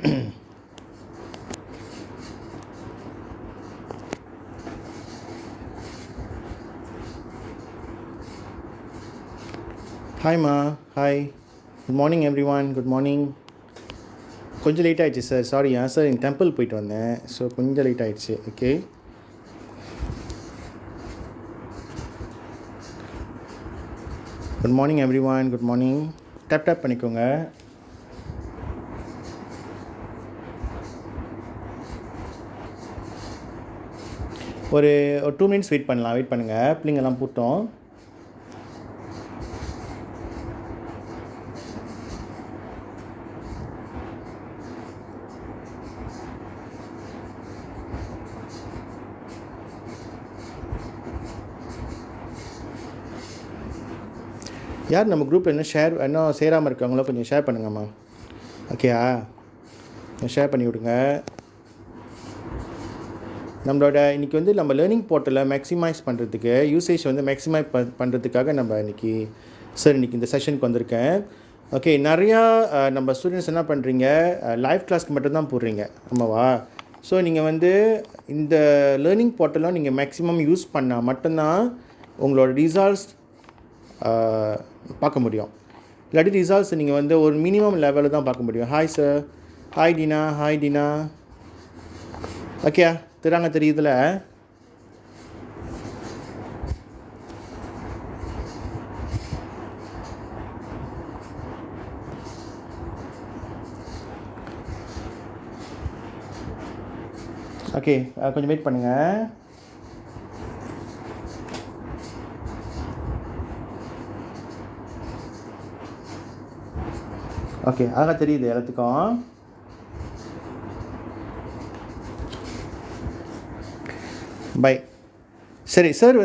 Hi மா, hi, good morning everyone, good morning. கொஞ்சம் late ஆகிடுச்சு சார், சாரி. சார் எங்கள் டெம்பிள் போயிட்டு வந்தேன், ஸோ கொஞ்சம் லேட் ஆகிடுச்சு. Okay, good morning everyone, good morning. டேப் பண்ணிக்கோங்க. ஒரு 2 மினிட்ஸ் வெயிட் பண்ணலாம், வெயிட் பண்ணுங்கள். பிள்ளைங்கெல்லாம் போட்டோம். யார் நம்ம குரூப்பில் இன்னும் சேராமல் இருக்காங்களோ கொஞ்சம் ஷேர் பண்ணுங்கம்மா. ஓகேயா, ஷேர் பண்ணி விடுங்க. நம்மளோட இன்றைக்கி வந்து நம்ம லேர்னிங் போர்ட்டலை மேக்ஸிமைஸ் பண்ணுறதுக்கு, யூசேஜ் வந்து மேக்ஸிமைஸ் பண்ணுறதுக்காக நம்ம இன்றைக்கி இந்த செஷனுக்கு வந்திருக்கேன். ஓகே, நிறையா நம்ம ஸ்டூடெண்ட்ஸ் என்ன பண்ணுறீங்க, லைவ் கிளாஸ்க்கு மட்டும்தான் போடுறீங்க, ஆமாவா? ஸோ நீங்கள் வந்து இந்த லேர்னிங் போர்ட்டலும் நீங்கள் மேக்ஸிமம் யூஸ் பண்ணால் மட்டும்தான் உங்களோட ரிசல்ட்ஸ் பார்க்க முடியும். இல்லாட்டி ரிசல்ட்ஸ் நீங்கள் வந்து ஒரு மினிமம் லெவலில் தான் பார்க்க முடியும். Hi sir, hi Tina, hi Tina. Okay, தெரியுதுல? ஓகே, கொஞ்சம் வெயிட் பண்ணுங்கள். ஓகே, தெரியுது எல்லாத்துக்கும். பை. சரி சார்,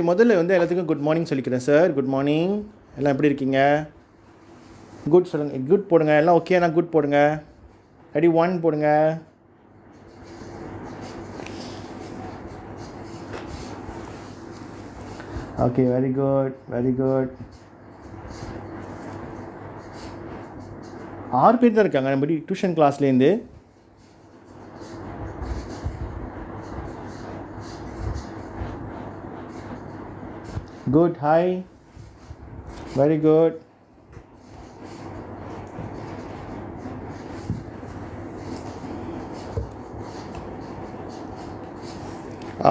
முதல்ல வந்து எல்லாத்துக்கும் குட் மார்னிங் சொல்லிக்கிறேன் சார். குட் மார்னிங், எல்லாம் எப்படி இருக்கீங்க? குட் சொல்லுங்கள், குட் போடுங்க எல்லாம். ஓகே, நான் குட் போடுங்க. ரெடி, 1 போடுங்க. Okay, very good, very good. 6 பேர் தான் இருக்காங்க நம்ம டியூஷன் கிளாஸ்லேருந்து. Good, hi, very good.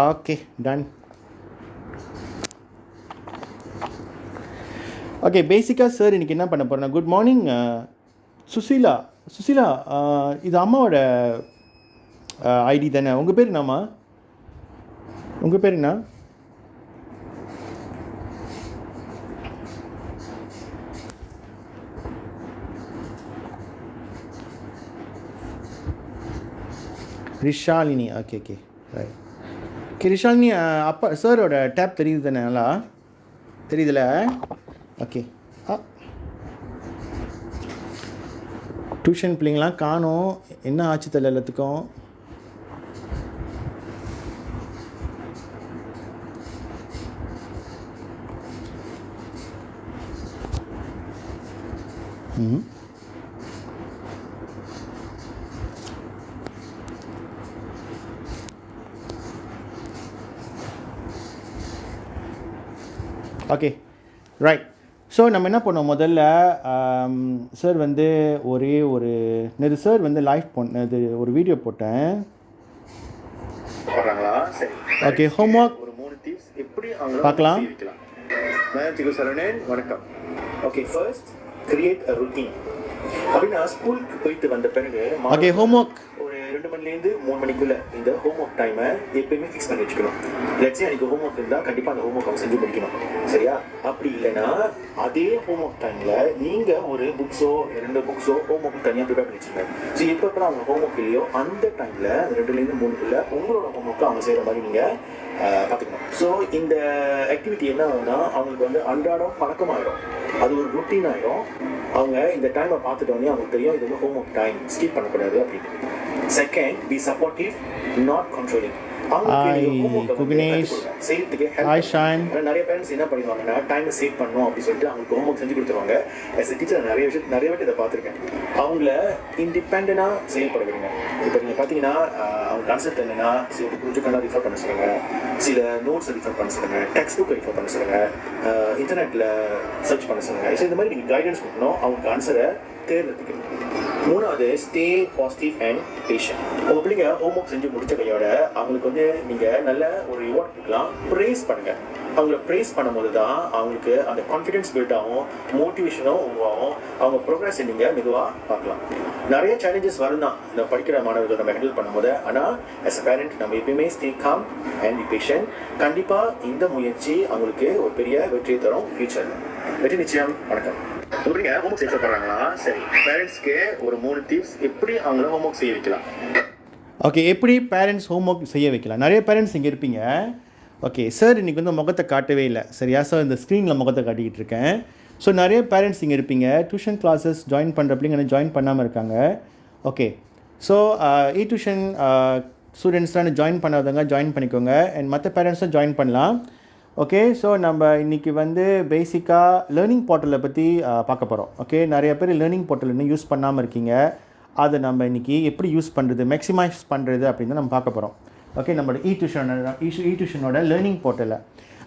Okay, done. Okay, பேசிக்காக சார் இன்றைக்கி என்ன பண்ண போகிறேன்னா, குட் மார்னிங் சுசீலா. இது அம்மாவோட ஐடி தானே? உங்கள் பேர் என்னம்மா? உங்கள் பேர் என்ன? Rishalini. Okay, right. Okay, Rishalini, அப்பா சாரோட டேப் தெரியுது தானே? நல்லா தெரியுதுல? ஓகே. டியூஷன் பிள்ளைங்களாம் காணோம், என்ன ஆச்சு தெரியல எல்லாத்துக்கும். Okay, right. ஸோ நம்ம என்ன பண்ணோம், முதல்ல சார் வந்து நேற்று சார் வந்து லைவ் பண்ணது ஒரு வீடியோ போட்டேன். ஓகே, ஹோம்ஒர்க் ஒரு 3 டிப்ஸ் எப்படி பார்க்கலாம். வணக்கம். Okay, first create a routine. அப்படின்னா ஸ்கூலுக்கு போயிட்டு வந்த பிறகு ஓகே, ஹோம்ஒர்க் ஒரு 2 மணிலேருந்து 3 மணிக்குள்ள இந்த ஹோம்ஒர்க் டைமை எப்பயுமே ஃபிக்ஸ் பண்ணி வச்சுக்கணும். லெட்ஸ் சே அன்றைக்கி ஹோம்ஒர்க் இருந்தால் கண்டிப்பாக அந்த ஹோம்ஒர்க் அவங்க செஞ்சு முடிக்கணும், சரியா? அப்படி இல்லைன்னா அதே ஹோம்ஒர்க் டைமில் நீங்கள் ஒரு புக்ஸோ 2 புக்ஸோ ஹோம்ஒர்க் தனியாக ப்ரிப்பேர் பண்ணி வச்சுருங்க. ஸோ எப்போ அவங்க ஹோம்ஒர்க் இல்லையோ அந்த டைமில் 2லேருந்து 3க்குள்ள உங்களோட ஹோம்ஒர்க்கை அவங்க செய்கிற மாதிரி நீங்கள் பார்த்துக்கணும். ஸோ இந்த ஆக்டிவிட்டி என்ன ஆகுதுன்னா அவங்களுக்கு வந்து அன்றாடம் பழக்கமாகிடும், அது ஒரு ருட்டீன் ஆகிடும். அவங்க இந்த டைமை பார்த்துட்டோன்னே அவங்களுக்கு தெரியும் இது வந்து ஹோம்ஒர்க் டைம், ஸ்கிப் பண்ணக்கூடாது அப்படின்னு. Second, B supportive, not controlling. Kuganesh. Hi, Shine. நிறைய பேரண்ட்ஸ் என்ன பண்ணுவாங்கன்னா டைமை சேவ் பண்ணணும் அப்படின்னு சொல்லிட்டு அவங்களுக்கு ஹோம்ஒர்க் செஞ்சு கொடுத்துருவாங்க. ஆஸ் எ டீச்சர் நிறைய வாட்டி இதை பார்த்துருக்கேன். அவங்கள இண்டிபெண்டனாக செயல்பட விடுங்க. இப்போ நீங்கள் பார்த்தீங்கன்னா அவங்க கான்செப்ட் என்னன்னா கொஞ்சம் கண்ணா ரிஃபர் பண்ண சொல்லுங்க, சில நோட்ஸை ரிஃபர் பண்ண சொல்லுங்க, டெக்ஸ்ட் புக்கை ரிஃபர் பண்ண சொல்லுங்க, இன்டர்நெட்டில் சர்ச் பண்ண சொல்லுங்க. ஸோ இந்த மாதிரி நீங்கள் கைடன்ஸ் கொடுக்கணும் அவங்களுக்கு ஆன்சரை தேர்ந்தெடுத்துக்கு. மூணாவது, ஸ்டே பாசிட்டிவ் அண்ட் பேஷண்ட். உங்கள் பிள்ளைங்க ஹோம்ஒர்க் செஞ்சு முடிச்ச கையோட அவங்களுக்கு வந்து நீங்கள் நல்ல ஒரு ரிவார்ட் கொடுக்கலாம். ப்ரேஸ் பண்ணுங்க. அவங்கள ப்ரேஸ் பண்ணும்போது தான் அவங்களுக்கு அந்த கான்ஃபிடென்ஸ் பில்ட் ஆகும், மோட்டிவேஷனும் உருவாகும், அவங்க ப்ரோக்ரஸ் நீங்கள் மெதுவாக பார்க்கலாம். நிறைய சேலஞ்சஸ் வரும் தான் இந்த படிக்கிற மாணவர்கள் நம்ம ஹேண்டில் பண்ணும்போது. ஆனால் ஆஸ் அ பேரண்ட் நம்ம எப்பயுமே stay com and B patient. கண்டிப்பாக இந்த முயற்சி அவங்களுக்கு ஒரு பெரிய வெற்றியை தரும் ஃபியூச்சரில். வெற்றி நிச்சயம். வணக்கம். எப்படிங்க ஹோம்ஒர்க் செய்ய போகிறாங்களா? சரி, பேரண்ட்ஸ்க்கு ஒரு 3 டிப்ஸ் எப்படி அவங்கள ஹோம்ஒர்க் செய்ய வைக்கலாம். ஓகே, எப்படி பேரண்ட்ஸ் ஹோம்ஒர்க் செய்ய வைக்கலாம். நிறைய பேரண்ட்ஸ் இங்கே இருப்பீங்க. ஓகே சார், இன்றைக்கி வந்து முகத்தை காட்டவே இல்லை. சரியா சார், இந்த ஸ்க்ரீனில் முகத்தை காட்டிக்கிட்டு இருக்கேன். ஸோ நிறைய பேரண்ட்ஸ் இங்கே இருப்பீங்க. டியூஷன் கிளாஸஸ் ஜாயின் பண்ணுற பிள்ளைங்க ஜாயின் பண்ணாமல் இருக்காங்க. ஓகே, ஸோ டியூஷன் ஸ்டூடெண்ட்ஸ்லாம் ஜாயின் பண்ணாதவங்க ஜாயின் பண்ணிக்கோங்க. அண்ட் மற்ற பேரண்ட்ஸும் ஜாயின் பண்ணலாம். ஓகே, ஸோ நம்ம இன்றைக்கி வந்து பேசிக்காக லேர்னிங் போர்ட்டலை பற்றி பார்க்க போகிறோம். ஓகே, நிறைய பேர் லேர்னிங் போர்ட்டல் இன்னும் யூஸ் பண்ணாமல் இருக்கீங்க. அதை நம்ம இன்றைக்கி எப்படி யூஸ் பண்ணுறது, மேக்ஸிமைஸ் பண்ணுறது அப்படின்னு நம்ம பார்க்க போகிறோம். ஓகே, நம்மளோட டியூஷனோட லேர்னிங் போர்ட்டலில்.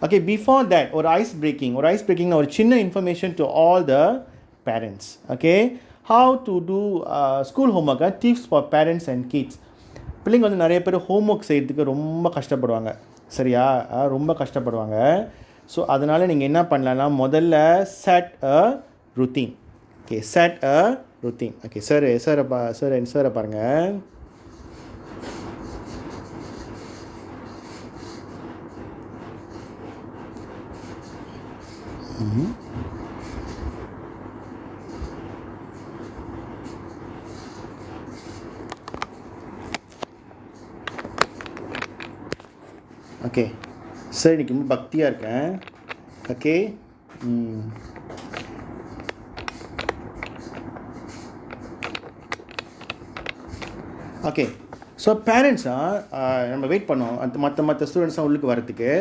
ஓகே, பிஃபோர் தேட் ஒரு ஐஸ் பிரேக்கிங் ஒரு சின்ன information to all the parents. Okay, how to do school homework, tips for parents and kids. பிள்ளைங்க வந்து நிறைய பேர் ஹோம்ஒர்க் செய்கிறதுக்கு ரொம்ப கஷ்டப்படுவாங்க. சரியா, ரொம்ப கஷ்டப்படுவாங்க. ஸோ அதனால் நீங்கள் என்ன பண்ணலாம்னா, முதல்ல செட் அ ருட்டீன். ஓகே, செட் அ ருட்டீன். ஓகே, சாரை பாருங்கள். ஓகே சார், இன்றைக்கி ரொம்ப பக்தியாக இருக்கேன். Okay, okay. ஸோ பேரண்ட்ஸாக நம்ம வெயிட் பண்ணோம் அந்த மற்ற ஸ்டூடெண்ட்ஸாக உள்ளுக்கு வரத்துக்கு.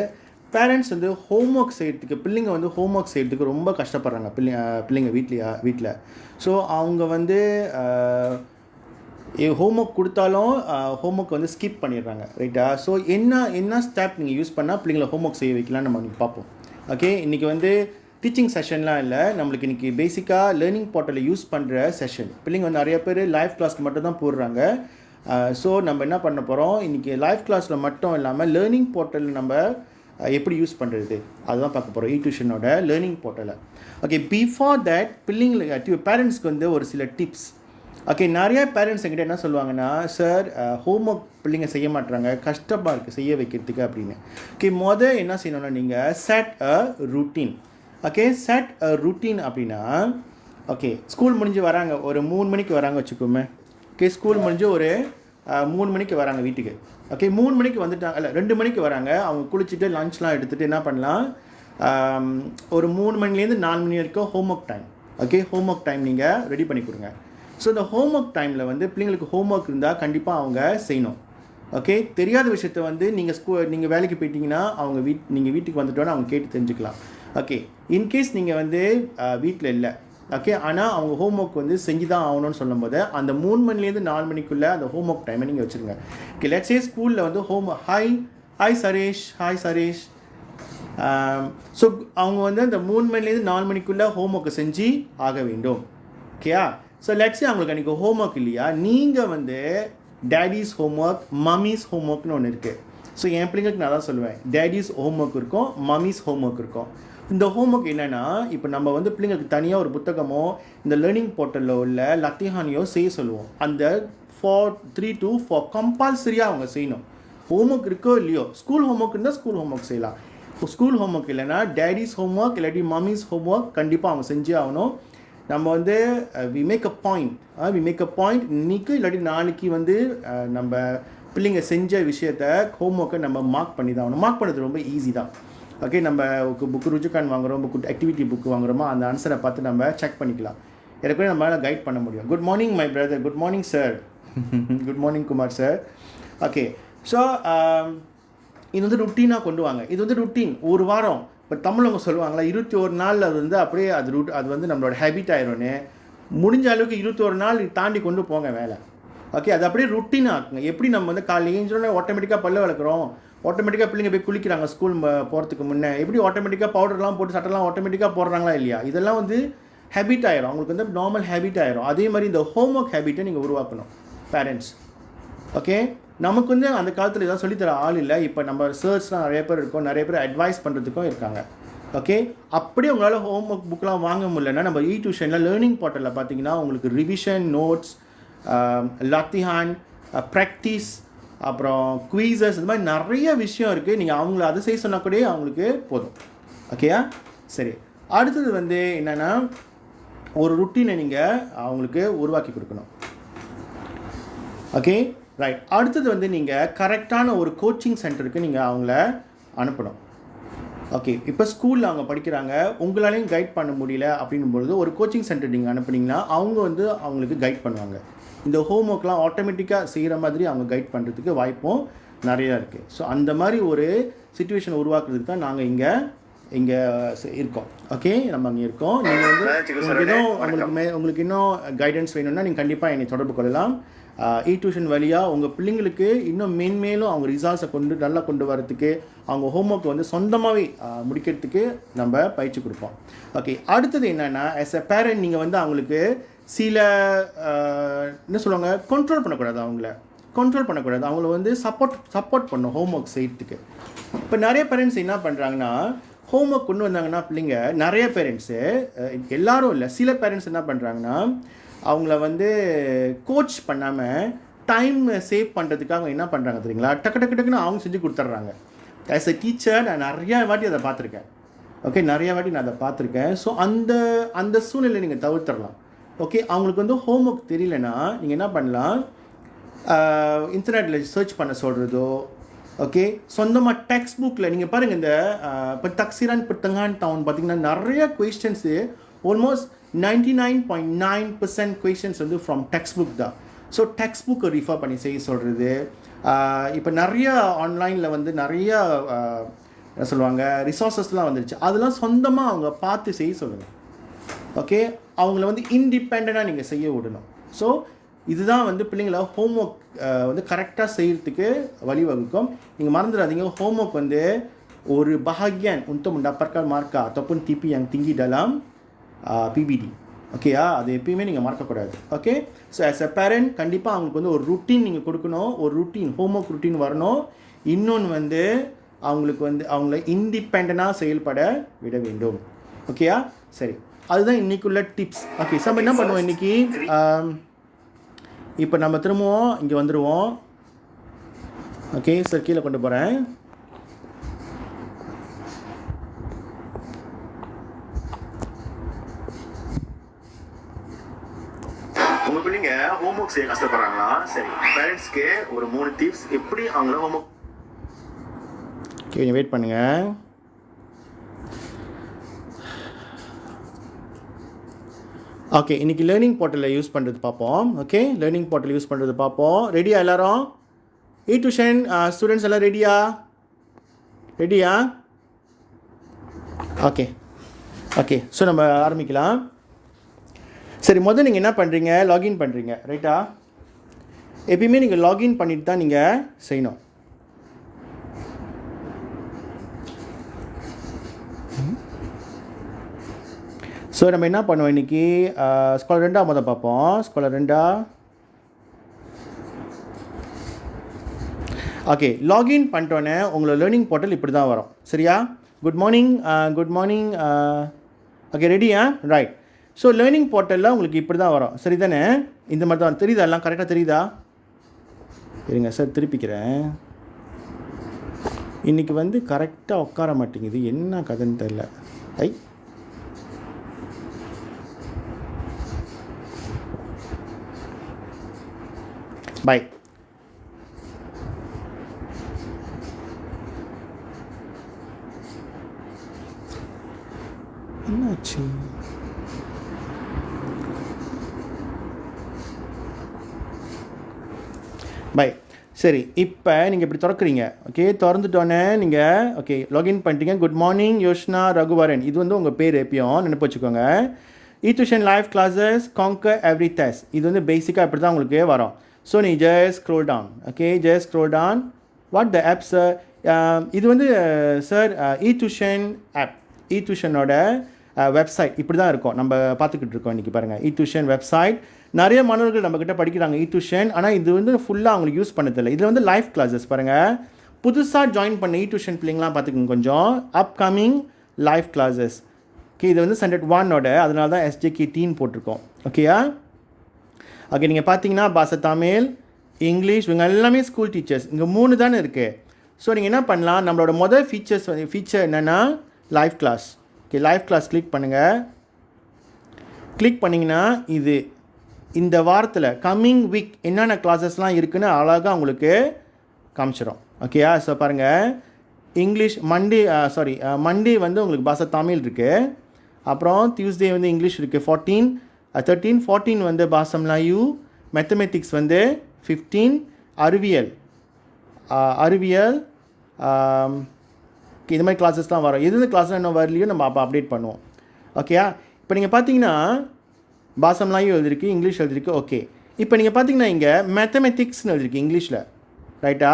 பேரண்ட்ஸ் வந்து ஹோம்ஒர்க் செய்கிறதுக்கு, பிள்ளைங்க வந்து ஹோம்ஒர்க் செய்கிறதுக்கு ரொம்ப கஷ்டப்படுறாங்க. பிள்ளைங்க வீட்டில். ஸோ அவங்க வந்து ஹோம்ஒர்க் கொடுத்தாலும் ஹோம்ஒர்க் வந்து ஸ்கிப் பண்ணிடுறாங்க. ரைட்டா? ஸோ என்ன ஸ்டெப் நீங்கள் யூஸ் பண்ணால் பிள்ளைங்களை ஹோம்ஒர்க் செய்ய வைக்கலாம்னு நம்ம பார்ப்போம். ஓகே, இன்றைக்கி வந்து டீச்சிங் செஷன்லாம் இல்லை, நம்மளுக்கு இன்றைக்கி பேசிக்காக லேர்னிங் போர்ட்டலை யூஸ் பண்ணுற செஷன். பிள்ளைங்க வந்து நிறைய பேர் லைவ் கிளாஸ்க்கு மட்டும் தான் போடுறாங்க. ஸோ நம்ம என்ன பண்ண போகிறோம், இன்றைக்கி லைவ் கிளாஸில் மட்டும் இல்லாமல் லேர்னிங் போர்ட்டல் நம்ம எப்படி யூஸ் பண்ணுறது அதுதான் பார்க்க போகிறோம். டியூஷனோட லேர்னிங் போர்ட்டலை. ஓகே, பிஃபோர் தேட் பிள்ளைங்களுக்கு பேரண்ட்ஸ்க்கு வந்து ஒரு சில டிப்ஸ். ஓகே, நிறைய பேரண்ட்ஸ் என்கிட்ட என்ன சொல்லுவாங்கன்னா, சார் ஹோம்ஒர்க் பிள்ளைங்க செய்ய மாட்டுறாங்க, கஷ்டமாக இருக்குது செய்ய வைக்கிறதுக்கு அப்படின்னு. ஓகே, என்ன செய்யணும்னா நீங்கள் செட் அ ருட்டீன். ஓகே, செட் அ ருட்டீன் அப்படின்னா, ஓகே ஸ்கூல் முடிஞ்சு வராங்க, ஒரு 3 மணிக்கு வராங்க வச்சுக்கோமே. ஓகே, ஸ்கூல் முடிஞ்சு ஒரு 3 மணிக்கு வராங்க வீட்டுக்கு. ஓகே, 3 மணிக்கு வந்துட்டாங்க, இல்லை 2 மணிக்கு வராங்க. அவங்க குளிச்சுட்டு லஞ்ச்லாம் எடுத்துகிட்டு என்ன பண்ணலாம், ஒரு 3 மணிலேருந்து 4 மணி வரைக்கும் homework time. Okay, homework time நீங்கள் ரெடி பண்ணி கொடுங்க. ஸோ இந்த ஹோம்ஒர்க் டைமில் வந்து பிள்ளைங்களுக்கு ஹோம்ஒர்க் இருந்தால் கண்டிப்பாக அவங்க செய்யணும். ஓகே, தெரியாத விஷயத்த வந்து நீங்கள் வேலைக்கு போயிட்டீங்கன்னா அவங்க நீங்கள் வீட்டுக்கு வந்துட்டோன்னு அவங்க கேட்டு தெரிஞ்சுக்கலாம். ஓகே, இன்கேஸ் நீங்கள் வந்து வீட்டில் இல்லை, ஓகே, ஆனால் அவங்க ஹோம்ஒர்க் வந்து செஞ்சு தான் ஆகணும்னு சொல்லும் போது அந்த 3 மணிலேருந்து 4 மணிக்குள்ளே அந்த ஹோம்ஒர்க் டைமை நீங்கள் வச்சுருங்க. ஓகே, லெட்ஸ் சே ஸ்கூலில் வந்து ஹாய் சரேஷ். ஸோ அவங்க வந்து அந்த 3 மணிலேருந்து 4 மணிக்குள்ளே ஹோம்ஒர்க்கை செஞ்சு ஆக வேண்டும். ஓகேயா? ஸோ லெட்ஸே அவங்களுக்கு அன்றைக்கி ஹோம்ஒர்க் இல்லையா, நீங்கள் வந்து டேடிஸ் ஹோம்ஒர்க், மம்மிஸ் ஹோம்ஒர்க்னு ஒன்று இருக்குது. ஸோ என் பிள்ளைங்களுக்கு நான் தான் சொல்லுவேன், டேடிஸ் ஹோம்ஒர்க் இருக்கும், மம்மிஸ் ஹோம்ஒர்க் இருக்கும். இந்த ஹோம்ஒர்க் என்னென்னா, இப்போ நம்ம வந்து பிள்ளைங்களுக்கு தனியாக ஒரு புத்தகமோ இந்த லேர்னிங் போர்ட்டலில் உள்ள லத்திஹானியோ செய்ய சொல்லுவோம். அந்த 3 to 4 கம்பல்சரியாக அவங்க செய்யணும். ஹோம்ஒர்க் இருக்கோ இல்லையோ, ஸ்கூல் ஹோம்ஒர்க் இருந்தால் ஸ்கூல் ஹோம்ஒர்க் செய்யலாம். ஸ்கூல் ஹோம்ஒர்க் இல்லைன்னா டேடிஸ் ஹோம்ஒர்க் இல்லாட்டி மம்மிஸ் ஹோம்ஒர்க் கண்டிப்பாக அவங்க செஞ்சே ஆகணும். நம்ம வந்து வி மேக் அ பாயிண்ட் இன்றைக்கி இல்லாட்டி நாளைக்கு வந்து நம்ம பிள்ளைங்க செஞ்ச விஷயத்த ஹோம்ஒர்க்கை நம்ம மார்க் பண்ணி தான் ஆகணும். மார்க் பண்ணுறது ரொம்ப ஈஸி தான். ஓகே, நம்ம புக்கு ருஜுகான் வாங்குகிறோம், ஆக்டிவிட்டி புக்கு வாங்குகிறோமோ அந்த ஆன்சரை பார்த்து நம்ம செக் பண்ணிக்கலாம். எனக்குமே நம்மளால் கைட் பண்ண முடியும். Good morning my brother, good morning sir, good morning Kumar sir. Okay, so இது வந்து ருட்டீனாக கொண்டு வாங்க. இது வந்து ருட்டீன் ஒரு வாரம். இப்போ தமிழவங்க சொல்லுவாங்களா 21 நாள் அது வந்து அப்படியே அது வந்து நம்மளோட ஹேபிட் ஆயிரும்னு. முடிஞ்ச அளவுக்கு 21 நாள் தாண்டி கொண்டு போங்க வேலை. ஓகே, அது அப்படியே ருட்டீனாக இருக்குங்க. எப்படி நம்ம வந்து காலையில் ஏஞ்சோடனே ஆட்டோமேட்டிக்காக பல்ல விளக்குறோம், ஆட்டோமேட்டிக்காக பிள்ளைங்க போய் குளிக்கிறாங்க ஸ்கூல் போகிறதுக்கு முன்னே, எப்படி ஆட்டோமேட்டிக்காக பவுடர்லாம் போட்டு சட்டெல்லாம் ஆட்டோமேட்டிக்காக போடுறாங்களா இல்லையா, இதெல்லாம் வந்து ஹேபிட் ஆயிரும், அவங்களுக்கு வந்து நார்மல் ஹேபிட் ஆயிரும். அதே மாதிரி இந்த ஹோம் ஒர்க் ஹேபிட்டை நீங்கள் உருவாக்கணும் பேரண்ட்ஸ். ஓகே, நமக்கு வந்து அந்த காலத்தில் இதான் சொல்லித்தர ஆள் இல்லை. இப்போ நம்ம ரிசர்ச்லாம் நிறைய பேர் இருக்கோம், நிறைய பேர் அட்வைஸ் பண்ணுறதுக்கும் இருக்காங்க. ஓகே, அப்படியே உங்களால் ஹோம் ஒர்க் புக்கெலாம் வாங்க முடியலன்னா நம்ம டியூஷனில் லேர்னிங் போர்ட்டலில் பார்த்தீங்கன்னா உங்களுக்கு ரிவிஷன் நோட்ஸ், லத்திஹான், ப்ராக்டிஸ், அப்புறம் குவீசஸ், இது மாதிரி நிறைய விஷயம் இருக்குது. நீங்கள் அவங்கள அதை செய்ய சொன்னால் கூட அவங்களுக்கு போதும். ஓகேயா, சரி. அடுத்தது வந்து என்னென்னா ஒரு ருட்டீனை நீங்கள் அவங்களுக்கு உருவாக்கி கொடுக்கணும். Okay, right. அடுத்தது வந்து நீங்கள் கரெக்டான ஒரு கோச்சிங் சென்டருக்கு நீங்கள் அவங்கள அனுப்பணும். ஓகே, இப்போ ஸ்கூலில் அவங்க படிக்கிறாங்க, உங்களாலையும் கைட் பண்ண முடியல அப்படின்பொழுது ஒரு கோச்சிங் சென்டர் நீங்கள் அனுப்புனீங்கன்னா அவங்க வந்து அவங்களுக்கு கைட் பண்ணுவாங்க. இந்த ஹோம் ஒர்க்லாம் ஆட்டோமேட்டிக்காக செய்கிற மாதிரி அவங்க கைட் பண்ணுறதுக்கு வாய்ப்பும் நிறையா இருக்குது. ஸோ அந்த மாதிரி ஒரு சிச்சுவேஷன் உருவாக்குறதுக்கு தான் நாங்கள் இங்கே இருக்கோம். ஓகே, நம்ம அங்கே இருக்கோம். நீங்கள் வந்து உங்களுக்கு இன்னும் கைடன்ஸ் வேணும்னா நீங்கள் கண்டிப்பாக என்னை தொடர்பு கொள்ளலாம். டியூஷன் வழியாக உங்கள் பிள்ளைங்களுக்கு இன்னும் மேன்மேலும் அவங்க ரிசல்ட்ஸை நல்லா கொண்டு வரதுக்கு, அவங்க ஹோம் ஒர்க் வந்து சொந்தமாகவே முடிக்கிறதுக்கு நம்ம பயிற்சி கொடுப்போம். ஓகே, அடுத்தது என்னென்னா ஆஸ் எ பேரண்ட் நீங்கள் வந்து அவங்களுக்கு சில என்ன சொல்லுவாங்க, கண்ட்ரோல் பண்ணக்கூடாது, அவங்கள வந்து சப்போர்ட் பண்ணணும் ஹோம் ஒர்க் செய்யறதுக்கு. இப்போ நிறைய பேரண்ட்ஸ் என்ன பண்ணுறாங்கன்னா ஹோம் ஒர்க் கொண்டு வந்தாங்கன்னா பிள்ளைங்க, நிறைய பேரண்ட்ஸு, எல்லாரும் இல்லை, சில பேரண்ட்ஸ் என்ன பண்ணுறாங்கன்னா அவங்கள வந்து கோச் பண்ணாமல் டைம் சேவ் பண்ணுறதுக்காக என்ன பண்ணுறாங்க தெரியுங்களா, டக்குன்னு அவங்க செஞ்சு கொடுத்துட்றாங்க. ஆஸ் எ டீச்சர் நான் நிறையா வாட்டி அதை பார்த்துருக்கேன். ஓகே, நிறையா வாட்டி நான் அதை பார்த்துருக்கேன். ஸோ அந்த சூழ்நிலை நீங்கள் தவிர்த்துடலாம். ஓகே, அவங்களுக்கு வந்து ஹோம் ஒர்க் தெரியலனா நீங்கள் என்ன பண்ணலாம், இன்டர்நெட்டில் சர்ச் பண்ண சொல்கிறதோ, ஓகே, சொந்தமாக டெக்ஸ்ட் புக்கில் நீங்கள் பாருங்கள். இந்த இப்போ தக்சிரான் புத்தங்கான் டவுன் பார்த்திங்கன்னா நிறைய கொஸ்டின்ஸு ஆல்மோஸ்ட் 99.9% கொஸ்டின்ஸ் வந்து ஃப்ரம் டெக்ஸ்ட் புக் தான். ஸோ டெக்ஸ்ட் புக்கை ரிஃபர் பண்ணி செய்ய சொல்கிறது. இப்போ நிறையா ஆன்லைனில் வந்து நிறையா என்ன சொல்லுவாங்க ரிசோர்ஸஸ்லாம் வந்துருச்சு, அதெல்லாம் சொந்தமாக அவங்க பார்த்து செய்ய சொல்லுங்கள். ஓகே, அவங்கள வந்து இண்டிபெண்ட்டாக நீங்கள் செய்ய விடணும். ஸோ இதுதான் வந்து பிள்ளைங்கள ஹோம் ஒர்க் வந்து கரெக்டாக செய்கிறதுக்கு வழிவகுக்கும். நீங்கள் மறந்துடாதீங்க, ஹோம் ஒர்க் வந்து ஒரு bahagian untuk mendapatkan markah ataupun TP yang tinggi dalam PBD. ஓகேயா, அது எப்பயுமே நீங்கள் மறக்கக்கூடாது. Okay, so as a parent கண்டிப்பாக அவங்களுக்கு வந்து ஒரு ருட்டீன் நீங்கள் கொடுக்கணும், ஒரு ருட்டீன் ஹோம் ஒர்க் ருட்டீன் வரணும். இன்னொன்று வந்து அவங்களுக்கு வந்து அவங்கள இண்டிபெண்டனாக செயல்பட விட வேண்டும். ஓகேயா, சரி, அதுதான் இன்றைக்குள்ள டிப்ஸ். ஓகே, ஸோ நம்ம என்ன பண்ணுவோம் இன்றைக்கி, இப்போ நம்ம திரும்பவும் இங்கே வந்துடுவோம். ஓகே சார், கீழே கொண்டு போகிறேன். உங்கள் பிள்ளைங்க ஹோம் ஒர்க் செய்ய கஷ்டப்படுறாங்களா? சரி, பேரண்ட்ஸ்க்கு ஒரு 3 டிப்ஸ் எப்படி அவங்கள ஹோம் ஒர்க். கொஞ்சம் வெயிட் பண்ணுங்கள். ஓகே, இன்றைக்கி லேர்னிங் போர்ட்டலில் யூஸ் பண்ணுறது பார்ப்போம். ஓகே, லேர்னிங் போர்ட்டல் யூஸ் பண்ணுறது பார்ப்போம். ரெடியா எல்லாரும்? டியூஷன் ஸ்டூடெண்ட்ஸ் எல்லாம் ரெடியா? ஓகே ஓகே, ஸோ நம்ம ஆரம்பிக்கலாம். சரி, முதல்ல நீங்கள் என்ன பண்ணுறீங்க, லாகின் பண்ணுறீங்க, ரைட்டா? எப்பயுமே நீங்கள் லாகின் பண்ணிட்டு தான் நீங்கள் செய்யணும். ஸோ நம்ம என்ன பண்ணுவோம் இன்றைக்கி, ஸ்காலர் 2 முதல் பார்ப்போம். ஸ்காலர் 2. ஓகே, லாகின் பண்ணிட்டோன்னே உங்களோட லேர்னிங் போர்ட்டல் இப்படி தான் வரும். சரியா? Good morning. ஓகே, ரெடியா? ரைட். ஸோ லேர்னிங் போர்ட்டலில் உங்களுக்கு இப்படி தான் வரும். சரி தானே? இந்த மாதிரி தான் தெரியுதா? எல்லாம் கரெக்டாக தெரியுதா? இருங்க சார், திருப்பிக்கிறேன். இன்றைக்கி வந்து கரெக்டாக உட்கார மாட்டேங்குது, என்ன கதைன்னு தெரில. பை. என்னாச்சு? பை. சரி, இப்போ நீங்கள் இப்படி திறக்கிறீங்க. ஓகே, திறந்துட்டோன்னே நீங்கள் ஓகே லாகின் பண்ணிட்டீங்க. குட் மார்னிங் யோஷ்னா ரகுவரன், இது வந்து உங்கள் பேர் எப்பயும் நினைப்பு வச்சுக்கோங்க. Tuition live classes conquer every test, இது வந்து பேசிக்காக இப்படி தான் உங்களுக்கு வரும். ஸோ நீ just scroll down. Okay, just scroll down. What the app sir? இது வந்து சார் டியூஷன் ஆப், டியூஷனோட வெப்சைட் இப்படி தான் இருக்கும். நம்ம பார்த்துக்கிட்டு இருக்கோம் இன்றைக்கி பாருங்கள். டியூஷன் வெப்சைட், நிறைய மாணவர்கள் நம்மக்கிட்ட படிக்கிறாங்க டியூஷன். ஆனால் இது வந்து ஃபுல்லாக அவங்களுக்கு யூஸ் பண்ண தெரியல. இதில் வந்து லைவ் கிளாஸஸ் பாருங்கள். புதுசாக ஜாயின் பண்ண டியூஷன் பிள்ளைங்களாம் பார்த்துக்கோங்க கொஞ்சம். Upcoming live classes. ஓகே, இது வந்து ஸ்டாண்டர்ட் 1ஓட, அதனால தான் SJK டீன் போட்டிருக்கோம். ஓகேயா? ஓகே, நீங்கள் பார்த்தீங்கன்னா பாஷா தமிழ், இங்கிலீஷ், இவங்க எல்லாமே ஸ்கூல் டீச்சர்ஸ். இங்கே 3 தானே இருக்குது. ஸோ நீங்கள் என்ன பண்ணலாம், நம்மளோட மொதல் ஃபீச்சர் என்னென்னா live class. Okay, live class click பண்ணுங்கள். கிளிக் பண்ணிங்கன்னா இது இந்த வாரத்தில் கம்மிங் வீக் என்னென்ன கிளாஸஸ்லாம் இருக்குதுன்னு அழகாக உங்களுக்கு காமிச்சிடும். ஓகேயா? ஸோ பாருங்கள், இங்கிலீஷ் மண்டே வந்து உங்களுக்கு பாஷா தமிழ் இருக்குது. அப்புறம் டியூஸ்டே வந்து இங்கிலீஷ் இருக்குது 14, 13, 14 வந்து பாசம்லா யூ, மேத்தமெட்டிக்ஸ் வந்து 15, அறிவியல் இது மாதிரி கிளாஸஸ்லாம் வரும். எது கிளாஸ்லாம் இன்னும் வரலையோ நம்ம அப்போ அப்டேட் பண்ணுவோம். ஓகேயா? இப்போ நீங்கள் பார்த்தீங்கன்னா பாசம்லாம் எழுதிருக்கு, இங்கிலீஷ் எழுதிருக்கு. ஓகே, இப்போ நீங்கள் பார்த்தீங்கன்னா இங்கே மேத்தமெட்டிக்ஸ்னு எழுதிருக்கு இங்கிலீஷில், ரைட்டா?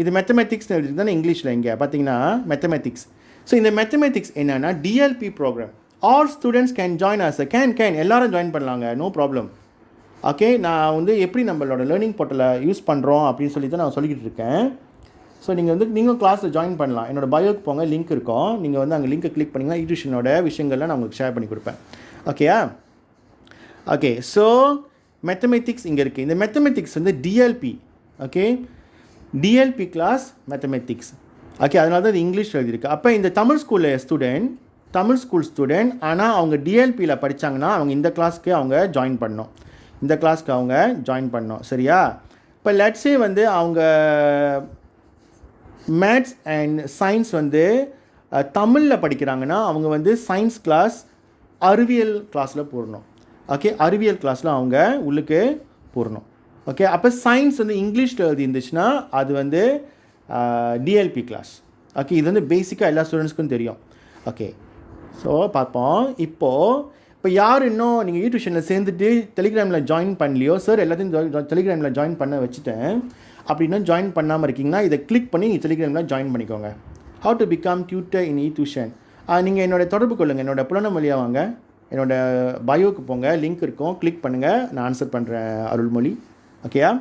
இது மேத்தமெட்டிக்ஸ்னு எழுதிருக்கு தானே இங்கிலீஷில். இங்கே பார்த்தீங்கன்னா மேத்தமெட்டிக்ஸ். ஸோ இந்த மேத்தமெட்டிக்ஸ் என்னென்னா DLP program. All students can join us can எல்லாரும் ஜாயின் பண்ணலாங்க, நோ ப்ராப்ளம். ஓகே, நான் வந்து எப்படி நம்மளோட லேர்னிங் போர்ட்டலை யூஸ் பண்ணுறோம் அப்படின்னு சொல்லி தான் நான் சொல்லிக்கிட்டு இருக்கேன். ஸோ நீங்கள் வந்து நீங்களும் கிளாஸில் ஜாயின் பண்ணலாம். என்னோடய பயோக்கு போங்க, லிங்க் இருக்கும். நீங்கள் வந்து அங்கே லிங்க்கை கிளிக் பண்ணிங்கன்னா டியூஷனோட விஷயங்கள்லாம் நான் உங்களுக்கு ஷேர் பண்ணி கொடுப்பேன். ஓகேயா? ஓகே, ஸோ மேத்தமெட்டிக்ஸ் இங்கே இருக்குது. இந்த மேத்தமெட்டிக்ஸ் வந்து DLP. Okay, DLP class mathematics. Okay, அதனால தான் இது இங்கிலீஷ் எழுதியிருக்கு. அப்போ இந்த தமிழ் ஸ்கூல் ஸ்டூடெண்ட் ஆனால் அவங்க DLPயில் படித்தாங்கன்னா அவங்க இந்த கிளாஸ்க்கு அவங்க ஜாயின் பண்ணணும். சரியா? இப்போ லெட்ஸே வந்து அவங்க மேத்ஸ் அண்ட் சயின்ஸ் வந்து தமிழில் படிக்கிறாங்கன்னா அவங்க வந்து சயின்ஸ் கிளாஸ் அறிவியல் கிளாஸில் போடணும். ஓகே, அறிவியல் கிளாஸில் அவங்க உள்ளுக்கு போடணும். ஓகே, அப்போ சயின்ஸ் வந்து இங்கிலீஷில் எழுதி இருந்துச்சுன்னா அது வந்து DLP கிளாஸ். ஓகே, இது வந்து பேசிக்காக எல்லா ஸ்டூடெண்ட்ஸ்க்கும் தெரியும். ஓகே, ஸோ பார்ப்போம். இப்போ யார் இன்னும் நீங்கள் டியூஷனில் சேர்ந்துட்டு டெலிகிராமில் ஜாயின் பண்ணலையோ, சார் எல்லாத்தையும் டெலிகிராமில் ஜாயின் பண்ண வச்சுட்டேன் அப்படின்னா ஜாயின் பண்ணாமல் இருக்கீங்கன்னா இதை கிளிக் பண்ணி டெலிகிராமில் ஜாயின் பண்ணிக்கோங்க. How to become tutor in tuition. நீங்கள் என்னோடய தொடர்பு கொள்ளுங்கள். என்னோட புலனம் வழியாக வாங்க, என்னோடய பயோக்கு போங்க, லிங்க் இருக்கும், கிளிக் பண்ணுங்கள், நான் ஆன்சர் பண்ணுறேன் அருள்மொழி. ஓகேயா?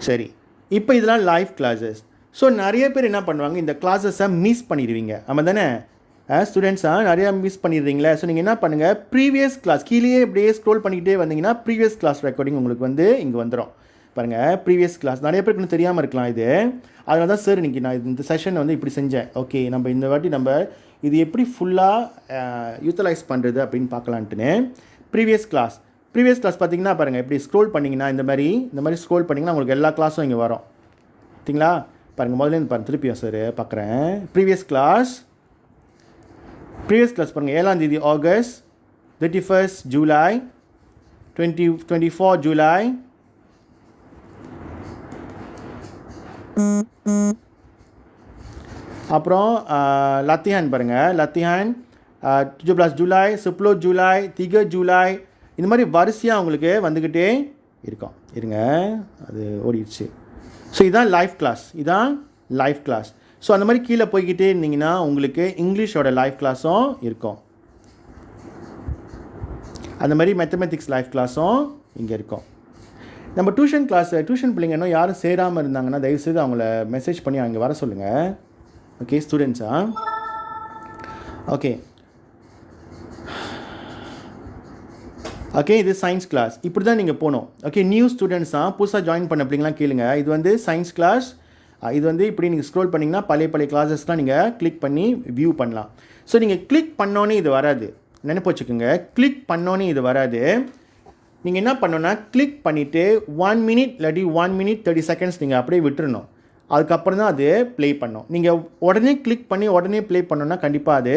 சரி, இப்போ இதெல்லாம் லைவ் கிளாஸஸ். ஸோ நிறைய பேர் என்ன பண்ணுவாங்க, இந்த கிளாஸஸை மிஸ் பண்ணிடுவீங்க. ஆமாம் தானே ஸ்டூடெண்ட்ஸாக நிறையா மிஸ் பண்ணிடுறீங்களே. ஸோ நீங்கள் என்ன பண்ணுங்கள், ப்ரீவியஸ் கிளாஸ் கீழே இப்படியே ஸ்க்ரோல் பண்ணிக்கிட்டே வந்தீங்கன்னா ப்ரீவியஸ் கிளாஸ் ரெக்கார்டிங் உங்களுக்கு வந்து இங்கே வந்துடும். பாருங்கள், ப்ரீவியஸ் கிளாஸ் நிறைய பேருக்கு இன்னும் தெரியாமல் இருக்கலாம் இது. அதனால தான் சார் இன்றைக்கி நான் இந்த செஷன் வந்து இப்படி செஞ்சேன். ஓகே, நம்ம இந்த வாட்டி நம்ம இது எப்படி ஃபுல்லாக யூட்டிலைஸ் பண்ணுறது அப்படின்னு பார்க்கலான்ட்டுன்னு ப்ரீவியஸ் கிளாஸ் பார்த்தீங்கன்னா பாருங்கள், இப்படி ஸ்க்ரோல் பண்ணிங்கன்னா இந்த மாதிரி ஸ்க்ரோல் பண்ணிங்கன்னா உங்களுக்கு எல்லா கிளாஸும் இங்கே வரும். சரிங்களா? பாருங்கள், முதல்ல பாருங்கள், திருப்பியும் சார் பார்க்குறேன். ப்ரீவியஸ் கிளாஸ் பாருங்கள், 7ஆம் தேதி ஆகஸ்ட், 31 ஜூலை, 24 ஜூலை, அப்புறம் லத்திஹான் பாருங்கள், லத்திஹான் 17 ஜூலை, 16 ஜூலை, 3 ஜூலை, இந்த மாதிரி வரிசையாக உங்களுக்கு வந்துக்கிட்டே இருக்கும். இருங்க, அது ஓடிடுச்சு. ஸோ இதுதான் லைவ் கிளாஸ். ஸோ அந்த மாதிரி கீழே போய்கிட்டே இருந்தீங்கன்னா உங்களுக்கு இங்கிலீஷோட லைவ் கிளாஸும் இருக்கும். அந்த மாதிரி மேத்தமெட்டிக்ஸ் லைவ் கிளாஸும் இங்கே இருக்கும். நம்ம டியூஷன் பிள்ளைங்க இன்னும் யாரும் சேராமல் இருந்தாங்கன்னா தயவுசெய்து அவங்கள மெசேஜ் பண்ணி அங்கே வர சொல்லுங்கள். ஓகே ஸ்டூடெண்ட்ஸா? ஓகே, இது சயின்ஸ் கிளாஸ். இப்படி தான் நீங்கள் போகணும். ஓகே, நியூ ஸ்டூடெண்ட்ஸாக புதுசாக ஜாயின் பண்ண அப்படிங்கலாம் கேளுங்க. இது வந்து சயின்ஸ் கிளாஸ். இது வந்து இப்படி நீங்கள் ஸ்க்ரோல் பண்ணிங்கன்னா பழைய கிளாஸஸ்லாம் நீங்கள் கிளிக் பண்ணி வியூ பண்ணலாம். ஸோ நீங்கள் கிளிக் பண்ணோன்னே இது வராது, நினைப்பு வச்சுக்கோங்க. கிளிக் பண்ணோன்னே இது வராது. நீங்கள் என்ன பண்ணணுன்னா கிளிக் பண்ணிவிட்டு 1 மினிட் இல்லாட்டி 1 மினிட் 30 செகண்ட்ஸ் நீங்கள் அப்படியே விட்டுறணும். அதுக்கப்புறம் தான் அது ப்ளே பண்ணணும். நீங்கள் உடனே கிளிக் பண்ணி உடனே ப்ளே பண்ணோன்னா கண்டிப்பாக அது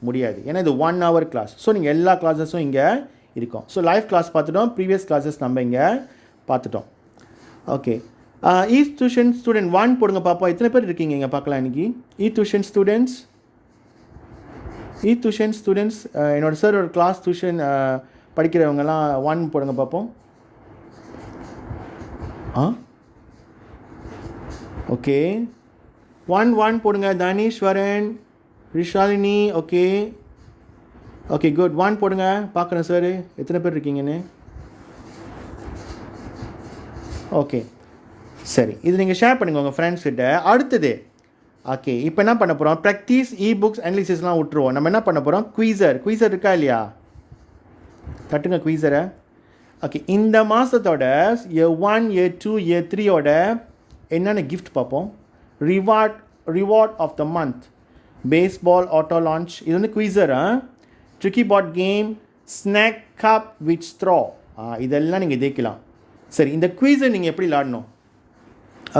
முடியாது. ஏன்னா இது 1 hour கிளாஸ். ஸோ நீங்கள் எல்லா கிளாஸஸும் இங்கே இருக்கும். ஸோ லைவ் கிளாஸ் பார்த்துட்டோம், ப்ரீவியஸ் கிளாஸஸ் நம்ம இங்கே பார்த்துட்டோம். ஓகே, டியூஷன் ஸ்டூடெண்ட் 1 போடுங்க பார்ப்போம். எத்தனை பேர் இருக்கீங்க இங்கே பார்க்கலாம் இன்னைக்கு? டியூஷன் ஸ்டூடெண்ட்ஸ் டியூஷன் ஸ்டூடெண்ட்ஸ் என்னோட சார் ஒரு கிளாஸ் டியூஷன் படிக்கிறவங்கலாம் 1 போடுங்க பார்ப்போம். ஓகே 1 போடுங்க. Thaneeswaran, ரிஷாலினி, okay okay good. 1 போடுங்க பார்க்குறேன் சார் எத்தனை பேர் இருக்கீங்கன்னு. ஓகே சரி, இது நீங்கள் ஷேர் பண்ணுங்கள் உங்கள் ஃப்ரெண்ட்ஸ் கிட்ட. அடுத்தது ஓகே, இப்போ என்ன பண்ண போகிறோம்? ப்ராக்டிஸ், புக்ஸ் அனாலிசிஸ்லாம் விட்டுருவோம். நம்ம என்ன பண்ண போகிறோம்? குவீசர் இருக்கா இல்லையா? தட்டுங்க குவீசரை. ஓகே, இந்த மாதத்தோட இயர் 1, இயர் 2, இயர் 3யோட என்னென்ன கிஃப்ட் பார்ப்போம். Reward of the month, baseball auto launch, இது வந்து குவீசரா. Tricky pot game, snack cup with straw, இதெல்லாம் நீங்கள் தேக்கலாம். சரி, இந்த குவீசர் நீங்கள் எப்படி விளாடணும்?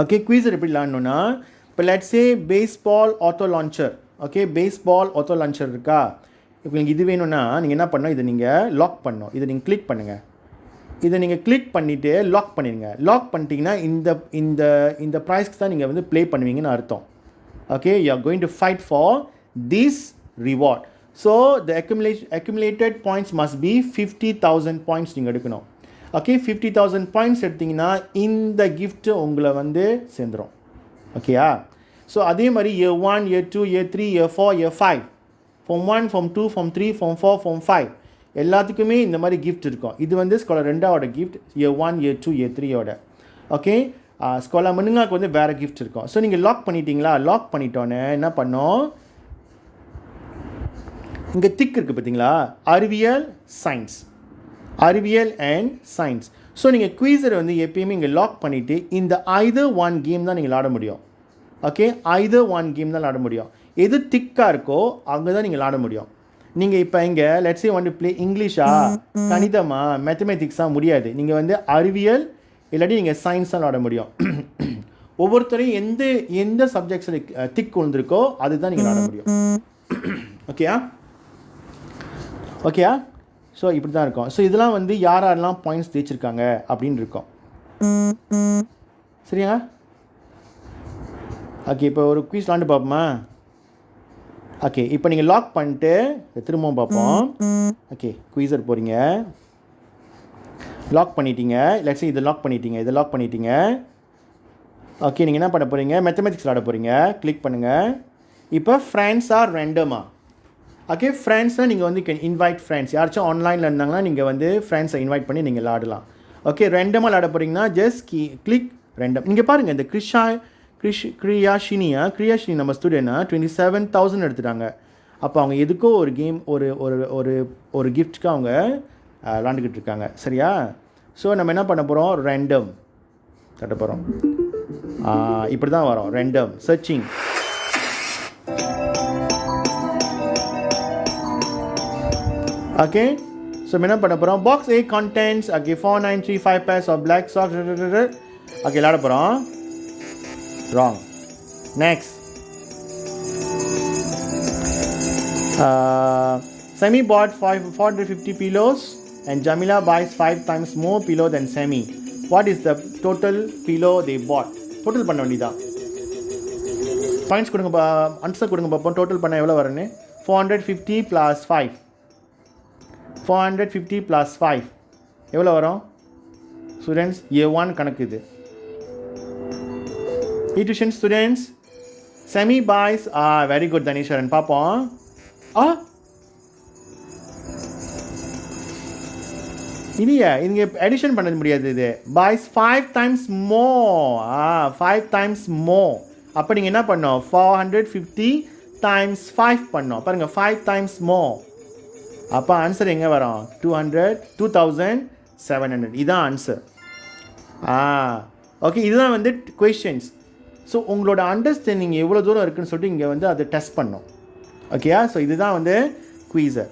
ஓகே, குவீசர் எப்படி விளாடணுன்னா, இப்போ let's say baseball auto launcher. Okay, baseball auto launcher இருக்கா? இப்போ நீங்கள் இது வேணும்னா நீங்கள் என்ன பண்ணணும்? இதை நீங்கள் லாக் பண்ணணும். இதை நீங்கள் கிளிக் பண்ணுங்கள். இதை நீங்கள் கிளிக் பண்ணிவிட்டு லாக் பண்ணிடுங்க. லாக் பண்ணிட்டீங்கன்னா இந்த இந்த இந்த ப்ரைஸ்க்கு தான் நீங்கள் வந்து ப்ளே பண்ணுவீங்கன்னு அர்த்தம். Okay, you are going to fight for this reward. So the accumulated points must be 50,000 points நீங்கள் எடுக்கணும். ஓகே, 50,000 பாயிண்ட்ஸ் எடுத்திங்கன்னா இந்த கிஃப்ட்டு உங்களை வந்து சேர்ந்துடும். ஓகேயா? ஸோ அதே மாதிரி year 1, year 2, year 3, year 4, year 5, form 1, form 2, form 3, form 4, form 5 எல்லாத்துக்குமே இந்த மாதிரி கிஃப்ட் இருக்கும். இது வந்து ஸ்காலர் 2வோட கிஃப்ட், இயர் 1, இயர் 2, இயர் 3யோட. ஓகே, ஸ்காலர் மனுங்காக்கு வந்து வேறு கிஃப்ட் இருக்கும். ஸோ நீங்கள் லாக் பண்ணிட்டீங்களா? லாக் பண்ணிட்டோன்னே என்ன பண்ணோம்? இங்கே திக் இருக்குது பார்த்தீங்களா? அறிவியல் அண்ட் சயின்ஸ். ஸோ நீங்கள் குவீசரை வந்து எப்பயுமே இங்கே லாக் பண்ணிவிட்டு இந்த either one கேம் தான் நீங்கள் ஆட முடியும். ஓகே, either one கேம் தான் ஆட முடியும். எது திக்காக இருக்கோ அங்கே தான் நீங்கள் ஆட முடியும். நீங்கள் இப்போ இங்கே let's say want to play இங்கிலீஷா, கணிதமா, மேத்தமேட்டிக்ஸாக முடியாது. நீங்கள் வந்து அறிவியல் இல்லாட்டி நீங்கள் சயின்ஸ் தான் ஆட முடியும். ஒவ்வொருத்தரையும் எந்த சப்ஜெக்ட்ஸில் திக் விழுந்திருக்கோ அதுதான் நீங்கள் ஆட முடியும். ஓகேயா? ஸோ இப்படி தான் இருக்கும். ஸோ இதெல்லாம் வந்து யாரெல்லாம் பாயிண்ட்ஸ் தேய்ச்சிருக்காங்க அப்படின்னு இருக்கும். சரியா? ஓகே, இப்போ ஒரு குயிஸ் விளாண்டு பார்ப்போமா? ஓகே, இப்போ நீங்கள் லாக் பண்ணிட்டு திரும்பவும் பார்ப்போம். ஓகே, குயிசர் போகிறீங்க, லாக் பண்ணிட்டீங்க. லெட்ஸ் இதை லாக் பண்ணிட்டீங்க. ஓகே, நீங்கள் என்ன பண்ண போகிறீங்க? மேத்தமெட்டிக்ஸ் விளாட போகிறீங்க. கிளிக் பண்ணுங்கள். இப்போ ஃப்ரெண்ட்ஸ் ஆர் ரேண்டமா. ஓகே, ஃப்ரெண்ட்ஸ்னால் நீங்கள் வந்து கேன் இன்வைட் ஃப்ரெண்ட்ஸ். யாராச்சும் ஆன்லைனில் இருந்தாங்கன்னா நீங்கள் வந்து ஃப்ரெண்ட்ஸை இன்வைட் பண்ணி நீங்கள் விளாடலாம். ஓகே, ரெண்டமாக விளாட போகிறீங்கன்னா ஜஸ்ட் கிளிக் ரெண்டம். நீங்கள் பாருங்கள், இந்த கிரியாஷினி நம்ம ஸ்டூடெண்ட்னா 27,000 எடுத்துட்டாங்க. அப்போ அவங்க எதுக்கோ ஒரு கேம் ஒரு ஒரு ஒரு ஒரு கிஃப்ட்க்கு அவங்க விளாண்டுக்கிட்டு இருக்காங்க. சரியா? ஸோ நம்ம என்ன பண்ண போகிறோம்? ரெண்டம் தட்ட போகிறோம். இப்படி தான் வரும். Random searching. ஓகே, ஸோ என்ன பண்ண போகிறோம்? Box A contents 4935 pairs of black socks. Okay, விளாட போகிறோம். Wrong. Next, Semi bought 450 pillows and Jamila buys 5 times more pillow than Semi. What is the total pillow they bought? Total பண்ண வேண்டியதான். Points கொடுங்க, answer கொடுங்க பார்ப்போம். Total பண்ண எவ்வளோ வரும்னு? 450 + 5. 450 + 5 எவ்வளோ வரும் ஸ்டூடெண்ட்ஸ்? A1 கணக்கு இது. Tuition students, semi boys very good Thaneeswaran. பார்ப்போம். இல்லையா, இங்கே எடிஷன் பண்ண முடியாது. இது boys 5 times more. 5 times more. அப்போ நீங்கள் என்ன பண்ணோம்? 450 times 5 பண்ணோம். பாருங்கள், 5 times more. அப்போ ஆன்சர் எங்கே வரும்? 2700. இதுதான் ஆன்சர். ஓகே, இதுதான் வந்து கொஷின்ஸ். ஸோ உங்களோட அண்டர்ஸ்டாண்டிங் எவ்வளோ தூரம் இருக்குன்னு சொல்லிட்டு இங்கே வந்து அதை டெஸ்ட் பண்ணோம். ஓகேயா? ஸோ இதுதான் வந்து குவீசர்.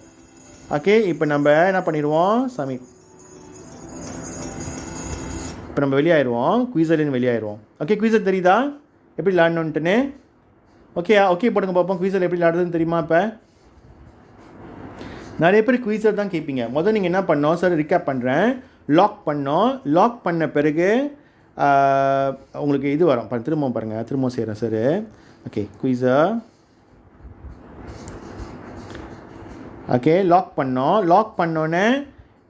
ஓகே, இப்போ நம்ம என்ன பண்ணிடுவோம்? இப்போ நம்ம வெளியாயிடுவோம், குவீசர்லேருந்து வெளியாயிடுவோம். ஓகே, குவீசர் தெரியுதா எப்படி விளாடணுன்ட்டுன்னு? ஓகே போடுங்க பார்ப்போம். குவீசர் எப்படி விளாடுறதுன்னு தெரியுமா? இப்போ நிறைய பேர் குவீசர் தான் கேட்பீங்க. முதல் நீங்கள் என்ன பண்ணோம்? சார் ரிகேப் பண்ணுறேன். லாக் பண்ணோம். லாக் பண்ண பிறகு உங்களுக்கு இது வரும் திரும்பவும் பாருங்கள், திரும்பவும் செய்கிறேன் சார். ஓகே, குயிஸா ஓகே லாக் பண்ணோன்னே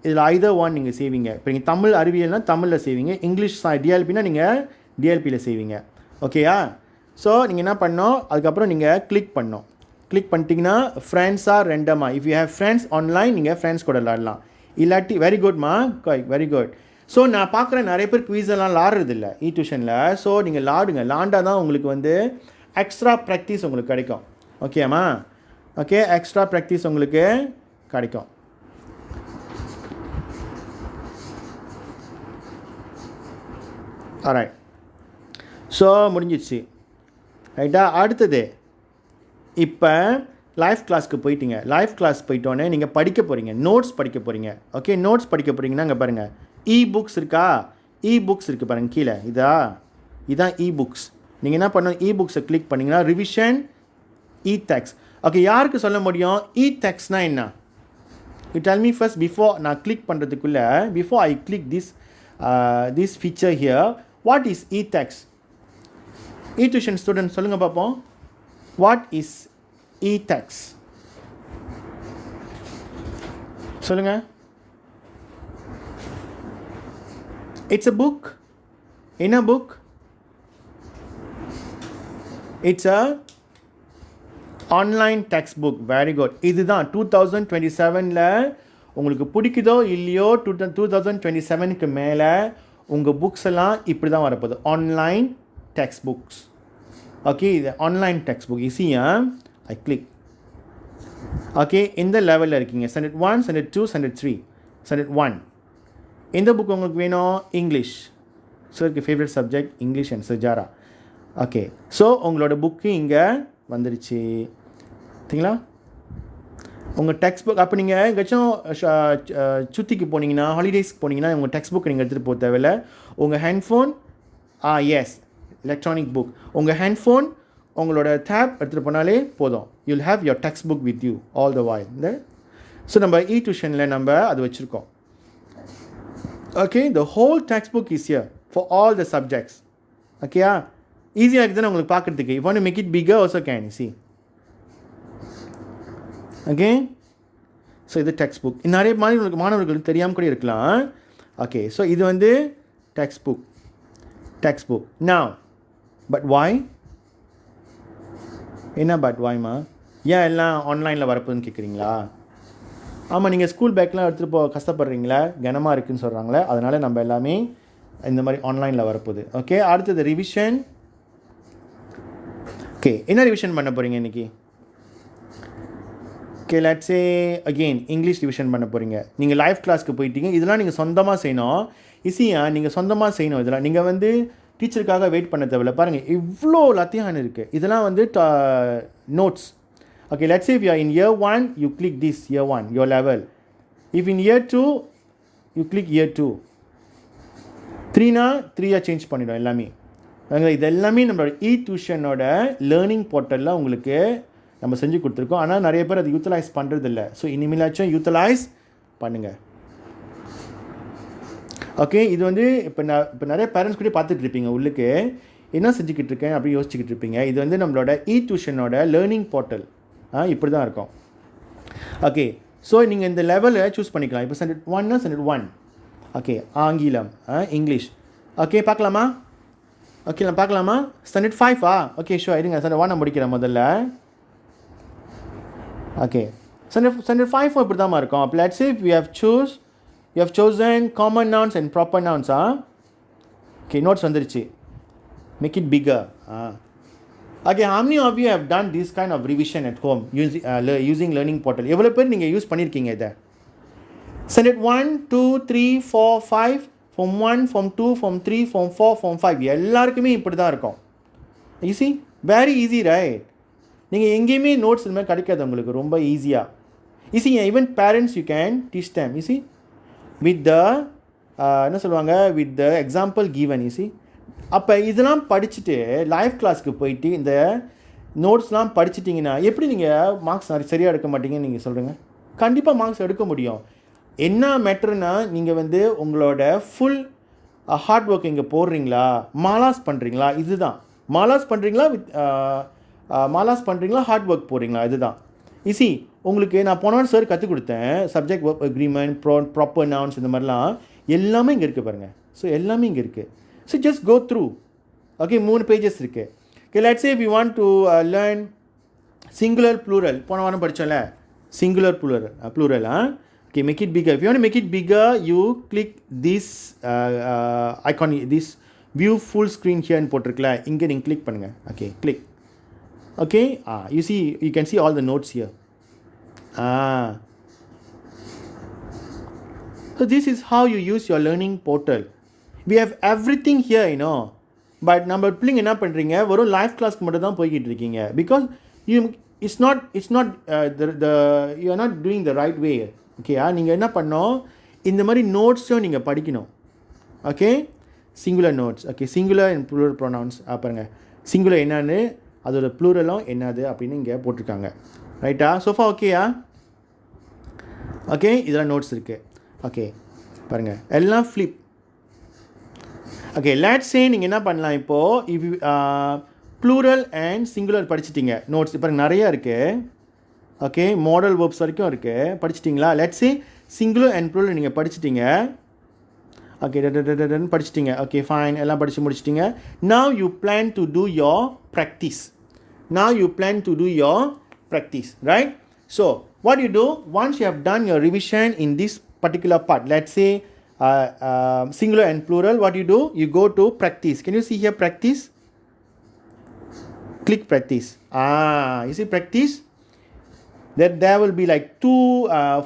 இதில் either one நீங்கள் செய்வீங்க. இப்போ நீங்கள் தமிழ் அறிவியல்னால் தமிழில் செய்வீங்க, இங்கிலீஷ் டிஎல்பினா நீங்கள் டிஎல்பியில் செய்வீங்க. ஓகேயா? ஸோ நீங்கள் என்ன பண்ணோம், அதுக்கப்புறம் நீங்கள் கிளிக் பண்ணிட்டீங்கன்னா ஃப்ரெண்ட்ஸாக ரெண்டமாக, if you have friends online நீங்கள் ஃப்ரெண்ட்ஸ் கூட விளாடலாம். இல்லாட்டி வெரி குட்மா, வெரி குட். ஸோ நான் பார்க்குறேன் நிறைய பேர் குவீஸெல்லாம் விளாட்றதில்ல டியூஷனில். ஸோ நீங்கள் விளாண்டா தான் உங்களுக்கு வந்து எக்ஸ்ட்ரா ப்ராக்டிஸ் உங்களுக்கு கிடைக்கும். ஓகேம்மா? ஓகே, எக்ஸ்ட்ரா ப்ராக்டிஸ் உங்களுக்கு கிடைக்கும். ஆல்ரைட், ஸோ முடிஞ்சிடுச்சு ரைட்டா. அடுத்தது இப்போ லைவ் கிளாஸ்க்கு போயிட்டீங்க. லைவ் கிளாஸ் போயிட்டோன்னே நீங்கள் படிக்க போகிறீங்க, நோட்ஸ் படிக்க போகிறீங்க. ஓகே, நோட்ஸ் படிக்க போகிறீங்கன்னா இங்கே பாருங்கள், புக்ஸ் இருக்கா? புக்ஸ் இருக்குது பாருங்கள் கீழே, இதான் புக்ஸ். நீங்கள் என்ன பண்ணணும், புக்ஸை கிளிக் பண்ணிங்கன்னா ரிவிஷன் டெக்ஸ்ட். ஓகே, யாருக்கு சொல்ல முடியும் டெக்ஸ்ட்னால் என்ன? You tell me first before நான் கிளிக் பண்ணுறதுக்குள்ளே, before I click this feature here, what is text? Tuition student சொல்லுங்கள் பார்ப்போம், வாட் இஸ் டெக்ஸ்ட்? சொல்லுங்கள். It's a book. In a book, it's a online textbook. Very good. இதுதான் 2027ல உங்களுக்கு பிடிக்குதோ இல்லையோ 2027க்கு மேலே உங்கள் புக்ஸ் எல்லாம் இப்படி தான் வரப்போகுது, ஆன்லைன் டெக்ஸ்ட் புக்ஸ். ஓகே, இது ஆன்லைன் டெக்ஸ்ட் புக். ஈஸியா ஐ கிளிக். ஓகே, இந்த லெவலில் இருக்கீங்க, ஸ்டாண்டர்ட் 1, ஸ்டாண்டர்ட் 2, ஸ்டாண்டர்ட் 3, ஸ்டாண்டர்ட் 1. எந்த புக் உங்களுக்கு வேணும்? இங்கிலீஷ். சாருக்கு ஃபேவரட் சப்ஜெக்ட் இங்கிலீஷ் அண்ட் சஜாரா. ஓகே, ஸோ உங்களோட புக்கு இங்கே வந்துடுச்சு. சரிங்களா? உங்கள் டெக்ஸ்ட் புக் அப்போ நீங்கள் எங்கேயாச்சும் சுற்றிக்கு போனீங்கன்னா, ஹாலிடேஸ்க்கு போனீங்கன்னா உங்கள் டெக்ஸ்ட் புக் நீங்கள் எடுத்துகிட்டு போக தேவையில்லை. உங்கள் ஹேண்ட்ஃபோன், எஸ் எலக்ட்ரானிக் புக், உங்கள் ஹேண்ட்ஃபோன் உங்களோட டேப் எடுத்துகிட்டு போனாலே போதும். You'll have your text book with you all the why. So நம்ம டியூஷனில் நம்ம அது வச்சுருக்கோம். Okay, the whole textbook is here for all the subjects. Okay, ஈஸியாக இருக்குதுன்னு உங்களுக்கு பார்க்குறதுக்கு. If you want to make it bigger also can, see. Okay, so இது text book. நிறைய மாணவர்களுக்கு தெரியாமல் கூட இருக்கலாம். ஓகே, ஸோ இது வந்து text book. Now, but why? என்ன பட் வாய்மா? ஏன் எல்லாம் ஆன்லைனில் வரப்போகுதுன்னு கேட்குறீங்களா? ஆமாம், நீங்கள் ஸ்கூல் பேக்லாம் எடுத்துகிட்டு கஷ்டப்படுறீங்களா, கனமாக இருக்குதுன்னு சொல்கிறாங்களே, அதனால் நம்ம எல்லாமே இந்த மாதிரி ஆன்லைனில் வரப்போகுது. ஓகே, அடுத்தது ரிவிஷன். ஓகே, என்ன ரிவிஷன் பண்ண போகிறீங்க இன்றைக்கி? Okay, let's say again English revision பண்ண போகிறீங்க. நீங்கள் லைவ் கிளாஸ்க்கு போயிட்டீங்க. இதெல்லாம் நீங்கள் சொந்தமாக செய்யணும். நீங்கள் சொந்தமாக செய்யணும். இதெல்லாம் நீங்கள் வந்து டீச்சருக்காக வெயிட் பண்ண தேவையில்ல. பாருங்கள், இவ்வளோ லத்தியான் இருக்குது. இதெல்லாம் வந்து notes. Okay, let's say if you are in year 1, you click this year 1, your level. If in year 2, you click year 2. 3 change பண்ணிடும் எல்லாமே. இது எல்லாமே நம்மளோட டியூஷனோட லேர்னிங் போர்ட்டலில் உங்களுக்கு நம்ம செஞ்சு கொடுத்துருக்கோம். ஆனால் நிறைய பேர் அதை யூட்டிலைஸ் பண்ணுறதில்ல. ஸோ இனிமேலாச்சும் யூட்டிலைஸ் பண்ணுங்கள். ஓகே, இது வந்து இப்போ நிறைய பேரண்ட்ஸ் கூட பார்த்துட்டு இருப்பீங்க, உள்ளுக்கு என்ன செஞ்சுக்கிட்டு இருக்கேன் அப்படி யோசிச்சுக்கிட்டு இருப்பீங்க. இது வந்து நம்மளோட டியூஷனோட லேர்னிங் போர்ட்டல் இப்படி தான் இருக்கும். ஓகே, ஸோ நீங்கள் இந்த லெவலை சூஸ் பண்ணிக்கலாம். இப்போ ஸ்டாண்டர்ட் 1னா ஸ்டாண்டர்ட் 1. ஓகே, ஆங்கிலம், இங்கிலீஷ். ஓகே, பார்க்கலாமா? ஓகே, நான் பார்க்கலாமா? ஸ்டாண்டர்ட் 5 ஓகே, ஷோ இருங்க, ஸ்டாண்டர்ட் 1 முடிக்கிறேன் முதல்ல. ஓகே, ஸ்டாண்டர்ட் 5 இப்படி தான் இருக்கும். அப்போ let's say you have chosen common nouns and proper nouns. Okay, notes வந்துருச்சு. Make it bigger. Okay, how many of you have done this kind of revision at home using learning portal? எவ்வளோ பேர் நீங்கள் use பண்ணியிருக்கீங்க இதை? Standard 1, 2, 3, 4, 5, Form 1, Form 2, Form 3, Form 4, Form 5 எல்லாருக்குமே இப்படி தான் இருக்கும். You see? Very easy, right? நீங்கள் எங்கேயுமே நோட்ஸ் இந்த மாதிரி கிடைக்காது உங்களுக்கு ரொம்ப ஈஸியாக. You see, even parents you can teach them. You see? With the என்ன சொல்லுவாங்க, with the example given. You see? அப்போ இதெல்லாம் படிச்சுட்டு லைவ் கிளாஸ்க்கு போயிட்டு இந்த நோட்ஸ்லாம் படிச்சிட்டிங்கன்னா எப்படி நீங்கள் மார்க்ஸ் சரியாக எடுக்க மாட்டீங்கன்னு நீங்கள் சொல்கிறீங்க? கண்டிப்பாக மார்க்ஸ் எடுக்க முடியும். என்ன மேட்டர்னா நீங்கள் வந்து உங்களோட ஃபுல் ஹார்ட் ஒர்க் இங்கே போடுறீங்களா, மாலாஸ் பண்ணுறீங்களா, இதுதான். மாலாஸ் பண்ணுறீங்களா மாலாஸ் பண்ணுறீங்களா, ஹார்ட் ஒர்க் போடுறீங்களா, இதுதான். ஈஸி. உங்களுக்கு நான் போன சார் கற்றுக் கொடுத்தேன் subject work agreement, proper nouns, இந்த மாதிரிலாம் எல்லாமே இங்கே இருக்குது பாருங்கள். ஸோ எல்லாமே இங்கே இருக்குது. So just go through. Okay, 3 pages இருக்குது. Okay, let's say if you want to learn singular plural, போன வாரம் படித்தோம்ல singular plural. Okay, make it bigger. If you want to make it bigger, you click this icon, this view full screen here ன்னு போட்டிருக்கல, இங்கே நீங்கள் click பண்ணுங்கள். Okay, click. Okay, you can see all the notes here. So this is how you use your learning portal. We have everything here, but நம்ம பிள்ளைங்க என்ன பண்ணுறீங்க, வெறும் live கிளாஸ்க்கு மட்டும் தான் போய்கிட்டு இருக்கீங்க. Because it's not you are not doing the right way. Okay, நீங்கள் என்ன பண்ணோம், இந்த மாதிரி நோட்ஸும் நீங்கள் படிக்கணும். Okay, singular notes. Okay, singular and plural pronouns பாருங்கள். சிங்குலர் என்னன்னு, அதோட ப்ளூரலும் என்னது அப்படின்னு இங்கே போட்டிருக்காங்க. ரைட்டா? சோஃபா ஓகேயா? ஓகே, இதெல்லாம் நோட்ஸ் இருக்குது. ஓகே பாருங்கள், எல்லாம் ஃப்ளிப். ஓகே, லெட்ஸ் சே நீங்கள் என்ன பண்ணலாம் இப்போது, இஃப் ப்ளூரல் அண்ட் சிங்குலர் படிச்சிட்டிங்க, நோட்ஸ் இப்போ நிறையா இருக்குது. ஓகே, மாடல் வேர்ப்ஸ் வரைக்கும் இருக்குது, படிச்சிட்டிங்களா? Let's say singular and plural நீங்கள் படிச்சிட்டிங்க. ஓகே, படிச்சிட்டிங்க. ஓகே, ஃபைன், எல்லாம் படித்து முடிச்சிட்டிங்க. Now you plan to do your practice. Right? So what you do, once you have done your revision in this particular part, let's say singular and plural, what you do, you go to practice. Can you see here practice? Click practice. You see practice? That there will be like 2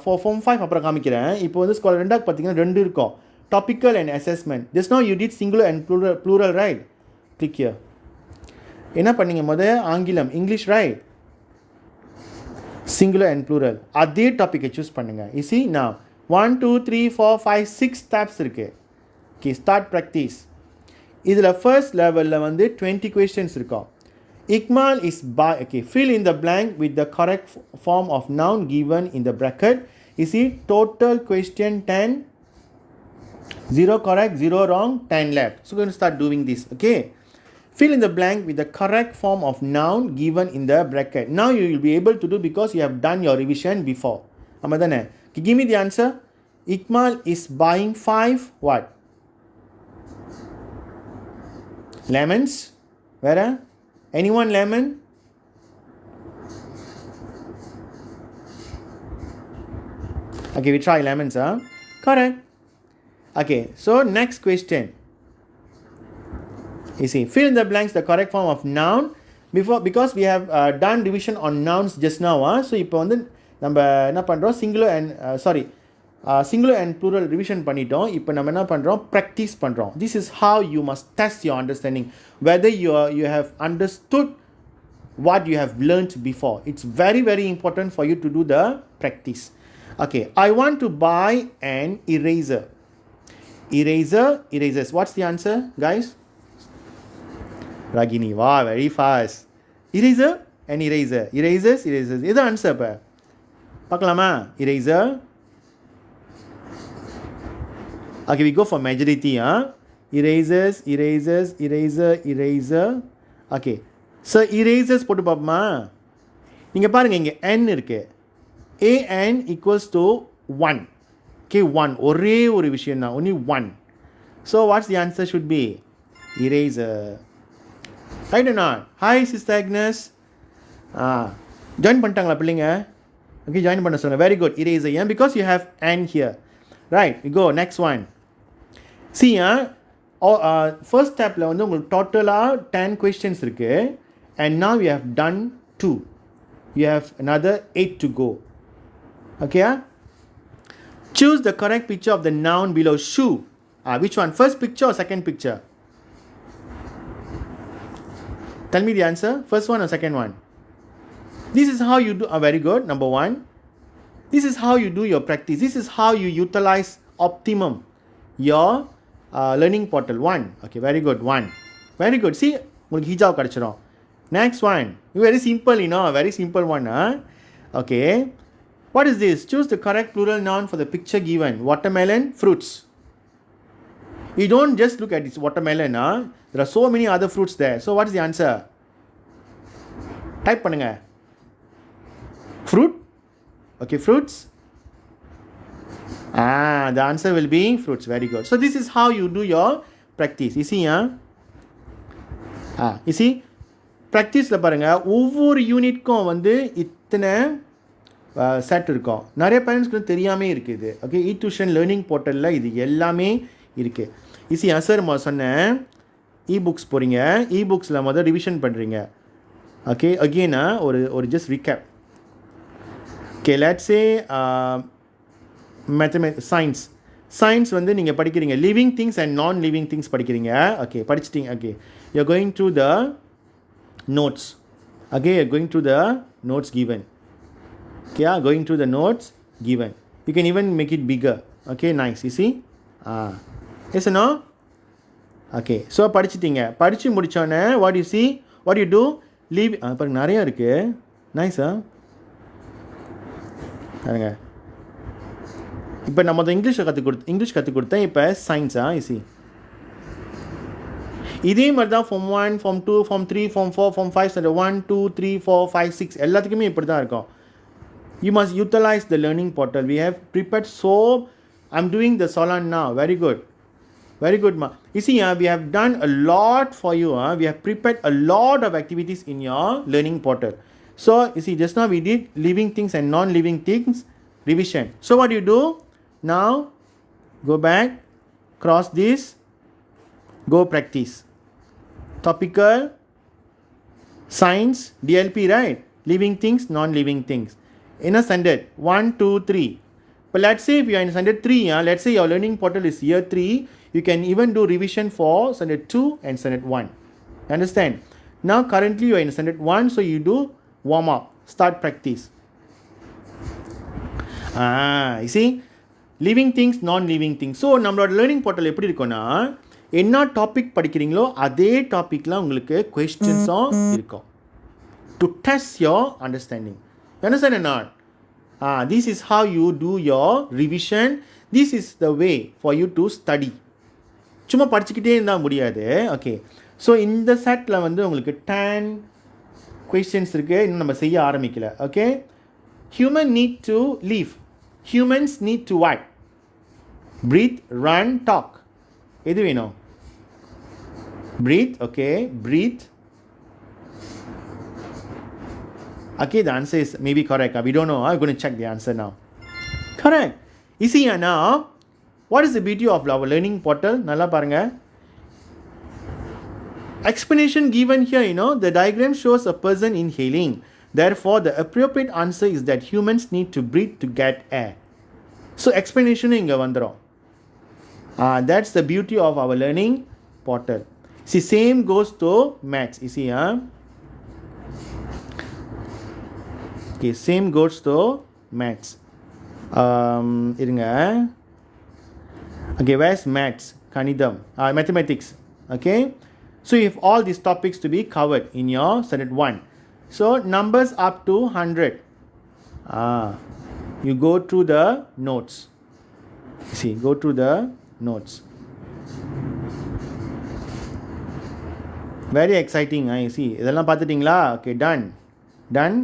for form 5 அப்புறம் காமிக்கிறேன். இப்போ வந்து scholar 2 பார்த்தீங்கன்னா 2 இருக்கும், topical and assessment. Just now you did singular and plural, right? Click here. என்ன பண்ணீங்க, ஆங்கிலம், English, right? Singular and plural. அதே டாப்பிக்கை சூஸ் பண்ணுங்க. You see now 1 2 3 4 5 6 tabs இருக்கு. Okay, start practice. இதில் first levelல வந்து 20 questions இருக்கும். Ikmal is by, okay, fill in the blank with the correct form of noun given in the bracket. You see total question 10, 0 correct, 0 wrong, 10 left. So we're going to start doing this. Okay, fill in the blank with the correct form of noun given in the bracket. Now you will be able to do because you have done your revision before. Amadane, give me the answer. Ikmal is buying 5 what? Lemons. Where? Anyone lemon? Okay, we try lemons, Correct. Okay, so next question. You see, fill in the blanks the correct form of noun because we have done division on nouns just now. So இப்போ வந்து நம்ம என்ன பண்ணுறோம், singular and plural revision பண்ணிட்டோம். இப்போ நம்ம என்ன பண்ணுறோம், practice பண்ணுறோம். This is how you must test your understanding, whether you have understood what you have learnt before. It's very, very important for you to do the practice. Okay, I want to buy an eraser. Erasers. What's the answer, guys? Ragini, wow, very fast. Eraser and eraser. Erasers. இது answer இப்போ பார்க்கலாமா? Eraser. Okay, we go for majority. Erasers. Okay, so erasers போட்டு பார்ப்போமா? நீங்கள் பாருங்கள், இங்கே n இருக்கு. an equals to 1. Okay, 1. ஒரே ஒரு விஷயம் தான், only 1. So what's the answer should be? Eraser. Right or not? Hi Sister Agnes. Join பண்ணிட்டாங்களா பிள்ளைங்க? Okay, join பண்ண சொல்லுங்க. Very good. Eraser. Yeah, because you have n here. Right, we go next one. See, first stepல வந்து உங்களுக்கு டோட்டலாக 10 questions இருக்கு, and now you have done 2. You have another 8 to go. Okay? Choose the correct picture of the noun below. Shoe. Which one? First picture or second picture? Tell me the answer. First one or second one? This is how you do. Very good. Number 1. This is how you do your practice. This is how you utilize optimum your learning portal. 1. Okay, very good. 1. Very good. See, உங்களுக்கு ஹிஜாப் கிடச்சிரும். Next one. Very simple, very simple one. Okay. What is this? Choose the correct plural noun for the picture given. Watermelon, fruits. You don't just look at this watermelon. There are so many other fruits there. So what is the answer? Type பண்ணுங்க. Fruit. Okay, fruits. The answer will be fruits. Very good. So this is how you do your practice. You see, you see, ப்ராக்டிஸில் பாருங்கள் ஒவ்வொரு யூனிட்க்கும் வந்து இத்தனை set இருக்கும். நிறைய பேரண்ட்ஸ்க்கு தெரியாமே இருக்குது. ஓகே, டியூஷன் லேர்னிங் போர்ட்டலில் இது எல்லாமே இருக்குது. ஈஸி சார் சொன்னேன் புக்ஸ் போகிறீங்க, புக்ஸில் முதல் ரிவிஷன் பண்ணுறீங்க. ஓகே, அகெயினா ஒரு just recap. Okay, let's say science வந்து நீங்கள் படிக்கிறீங்க, living things and non living things படிக்கிறீங்க. ஓகே, படிச்சிட்டிங்க. Okay, you are going to the notes. Okay, you're going to the notes given. Okay, going to the notes given. You can even make it bigger. Okay, nice. You see? Yes or no? Okay, so படிச்சிட்டீங்க. படிச்சு முடிச்சோன்னே what you see? What you do? Leave. பாருங்க நிறையா இருக்கு. Nice. பாருங்க இப்போ நம்ம English கற்றுக் கொடுத்தேன். இப்போ சயின்ஸா? You see? இதே மாதிரி தான் form 1, form 2, form 3, form 4, form 5, standard 1, 2, 3, 4, 5, 6 எல்லாத்துக்குமே இப்படி தான் இருக்கும். You must utilize the learning portal. We have prepared I'm doing the Solan now. Very good. Very good, ma. You see, we have done a lot for you. We have prepared a lot of activities in your learning portal. So, you see, just now we did living things and non-living things revision. So, what do you do? Now, go back, cross this, go practice. Topical, science, DLP, right? Living things, non-living things. In a standard 1, 2, 3. But let's say if you are in standard 3, let's say your learning portal is year 3, you can even do revision for standard 2 and standard 1. Understand? Now currently you are in standard 1, so you do warm up, start practice. You see? Living things, non-living things. So நம்மளோட learning portal எப்படி இருக்கும்னா, என்ன topic படிக்கிறீங்களோ அதே டாப்பிக்கில் உங்களுக்கு கொஸ்டின்ஸும் இருக்கும். To test your understanding. Understand not? This is how you two your revision. This is the way for you to study. சும்மா படிச்சுக்கிட்டே இருந்தால் முடியாது. ஓகே, ஸோ இந்த செட்டில் வந்து உங்களுக்கு 10 கொஸ்டின்ஸ் இருக்குது. இன்னும் நம்ம செய்ய ஆரம்பிக்கல. Okay, human need to leave. Humans need to what? Breathe, run, talk. எது வேணும்? Breathe. Okay, breathe. Okay, the answer is maybe correct. We don't know. I'm going to check the answer now. Correct. You see now, what is the beauty of our learning portal? Nalla paranga. Explanation given here, the diagram shows a person inhaling. Therefore, the appropriate answer is that humans need to breathe to get air. So, explanation inga vandrom. That's the beauty of our learning portal. See, same goes to maths. You see, okay, same goes to maths. Okay, where's maths? Kanidam, mathematics. Okay, so you have all these topics to be covered in your standard 1. So numbers up to 100. You go to the notes. See, go to the notes. Very exciting. You see, இதெல்லாம் பார்த்துட்டிங்களா? Okay, done.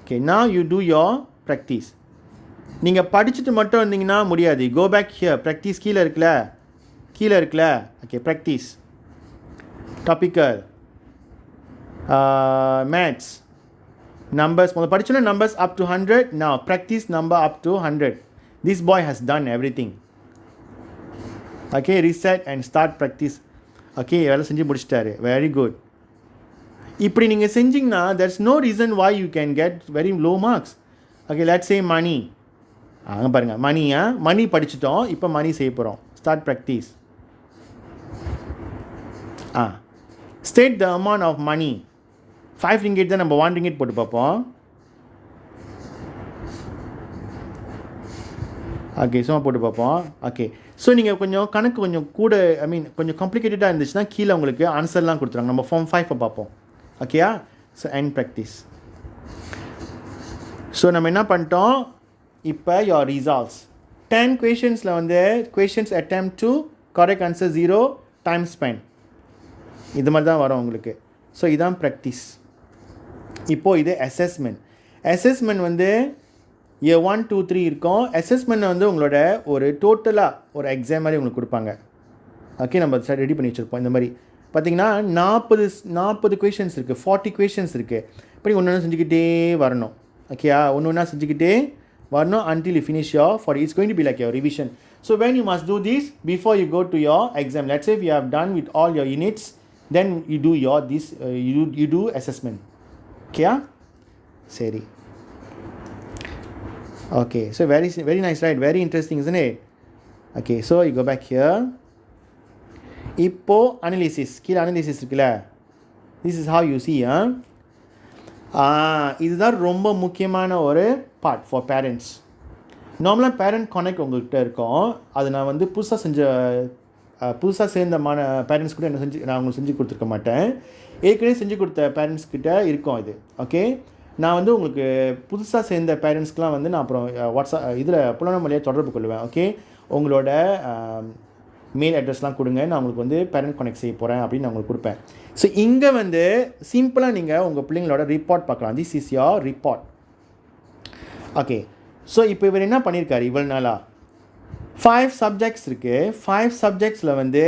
Okay, now you do your practice. நீங்கள் படிச்சுட்டு மட்டும் இருந்தீங்கன்னா முடியாது. Go back here. Practice கீழே இருக்குல்ல. Okay, practice. Topical. Maths. Numbers. முதல்ல படிச்சோன்னா numbers up to 100. Now practice number up to 100. This boy has done everything. Okay, reset and start practice. Okay, வேலை செஞ்சு முடிச்சிட்டாரு. Very good. இப்படி நீங்கள் செஞ்சிங்கன்னா there's no reason why you can get very low marks. Okay, let's say money. அங்கே பாருங்கள், மணி படிச்சிட்டோம். இப்போ மணி செய்ய போகிறோம். Start practice. State the amount of money. 5 ringgit தான், நம்ம 1 ringgit போட்டு பார்ப்போம். ஓகே, சும்மா போட்டு பார்ப்போம். ஓகே, ஸோ நீங்கள் கொஞ்சம் கணக்கு கொஞ்சம் கூட, கொஞ்சம் காம்ப்ளிகேட்டடாக இருந்துச்சுன்னா கீழே உங்களுக்கு ஆன்சர்லாம் கொடுத்துருவாங்க. நம்ம ஃபார்ம் 5 பார்ப்போம். ஓகேயா? So end practice. ஸோ நம்ம என்ன பண்ணிட்டோம்? இப்போ யோர் ரிசல்ட்ஸ் 10 கொஷின்ஸில் வந்து questions attempt to correct answer 0, time spend. இது மாதிரி தான் வரும் உங்களுக்கு. ஸோ இதான் ப்ராக்டிஸ். இப்போது இது அசஸ்மெண்ட். அசஸ்மெண்ட் வந்து இயர் 1, 2, 3 இருக்கும். அசஸ்மெண்ட் வந்து உங்களோட ஒரு டோட்டலாக ஒரு எக்ஸாம் மாதிரி உங்களுக்கு கொடுப்பாங்க. ஓகே, நம்ம ரெடி பண்ணி வச்சுருப்போம். இந்த மாதிரி பார்த்திங்கன்னா 40 கொஷின்ஸ் இருக்குது, 40 கொஷின்ஸ் இருக்குது. இப்படி ஒன்று ஒன்று செஞ்சுக்கிட்டே வரணும். ஓகேயா, ஒன்று ஒன்றா செஞ்சுக்கிட்டே வரணும் until you finish your 40. It's going to be like your revision. So when you must do this before you go to your exam. Let's say if you have done with all your units, then you do your you do assessment. Okay? Seri. Okay, so very nice, right? Very interesting, isn't it? Okay, so you go back here. இப்போ analysis, கீழே analysis இருக்குல்ல, this is how you see. இதுதான் ரொம்ப முக்கியமான ஒரு part for parents. நார்மலாக parent connect உங்கள்கிட்ட இருக்கும். அது நான் வந்து புதுசாக சேர்ந்தமான பேரண்ட்ஸ் கூட நான் உங்களுக்கு செஞ்சு கொடுத்துருக்க மாட்டேன். ஏற்கனவே செஞ்சு கொடுத்த பேரண்ட்ஸ்கிட்ட இருக்கும் இது. ஓகே, நான் வந்து உங்களுக்கு புதுசாக சேர்ந்த பேரண்ட்ஸ்க்கெலாம் வந்து நான் அப்புறம் வாட்ஸ்அப் இதில் புலனம் வழியாக தொடர்பு கொள்வேன். ஓகே, உங்களோட மெயில் அட்ரஸ்லாம் கொடுங்க, நான் உங்களுக்கு வந்து பேரண்ட் கனெக்ட் செய்ய போகிறேன் அப்படின்னு நான் உங்களுக்கு கொடுப்பேன். ஸோ இங்கே வந்து சிம்பிளாக நீங்கள் உங்கள் பிள்ளைங்களோட ரிப்போர்ட் பார்க்கலாம். This is your report. Okay, so இப்போ இவர் என்ன பண்ணியிருக்காரு இவ்வளோ நாளாக? 5 சப்ஜெக்ட்ஸ் இருக்குது. 5 சப்ஜெக்ட்ஸில் வந்து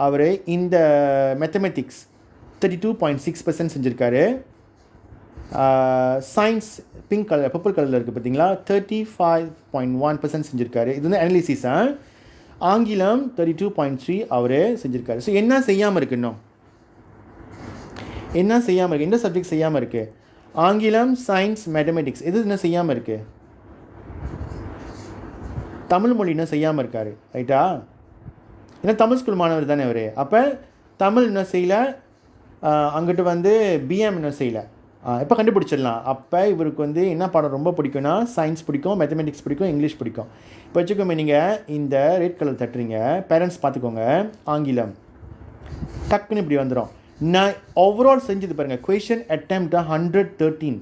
அவர் இந்த மேத்தமெட்டிக்ஸ் 32.6% செஞ்சுருக்காரு. சயின்ஸ் பிங்க் கலர் பர்பிள் கலரில் இருக்குது பார்த்தீங்களா, 35.1% செஞ்சுருக்காரு. இது வந்து அனலிசிஸ். ஆங்கிலம் 32.3 அவர் செஞ்சுருக்காரு. ஸோ என்ன செய்யாமல் இருக்கு? இன்னும் என்ன செய்யாமல் இருக்குது? எந்த சப்ஜெக்ட் செய்யாமல் இருக்குது? ஆங்கிலம், சயின்ஸ், மேத்தமெட்டிக்ஸ். எது என்ன செய்யாமல் இருக்குது? தமிழ் மொழி இன்னும் செய்யாமல் இருக்கார். ரைட்டா? ஏன்னா தமிழ் ஸ்கூல் மாணவர் தானே அவர். அப்போ தமிழ் இன்னும் செய்யலை, அங்கிட்டு வந்து பிஎம் இன்னும் செய்யலை. எப்போ கண்டுபிடிச்சிடலாம்? அப்போ இவருக்கு வந்து என்ன பாடம் ரொம்ப பிடிக்கும்னா சயின்ஸ் பிடிக்கும், மேத்தமெட்டிக்ஸ் பிடிக்கும், இங்கிலீஷ் பிடிக்கும். இப்போ வச்சுக்கோங்க, நீங்கள் இந்த ரெட் கலர் தட்டுறீங்க, பேரண்ட்ஸ் பார்த்துக்கோங்க. ஆங்கிலம் டக்குன்னு இப்படி வந்துடும். நான் ஓவரால் செஞ்சது பாருங்கள். Question attempt 113,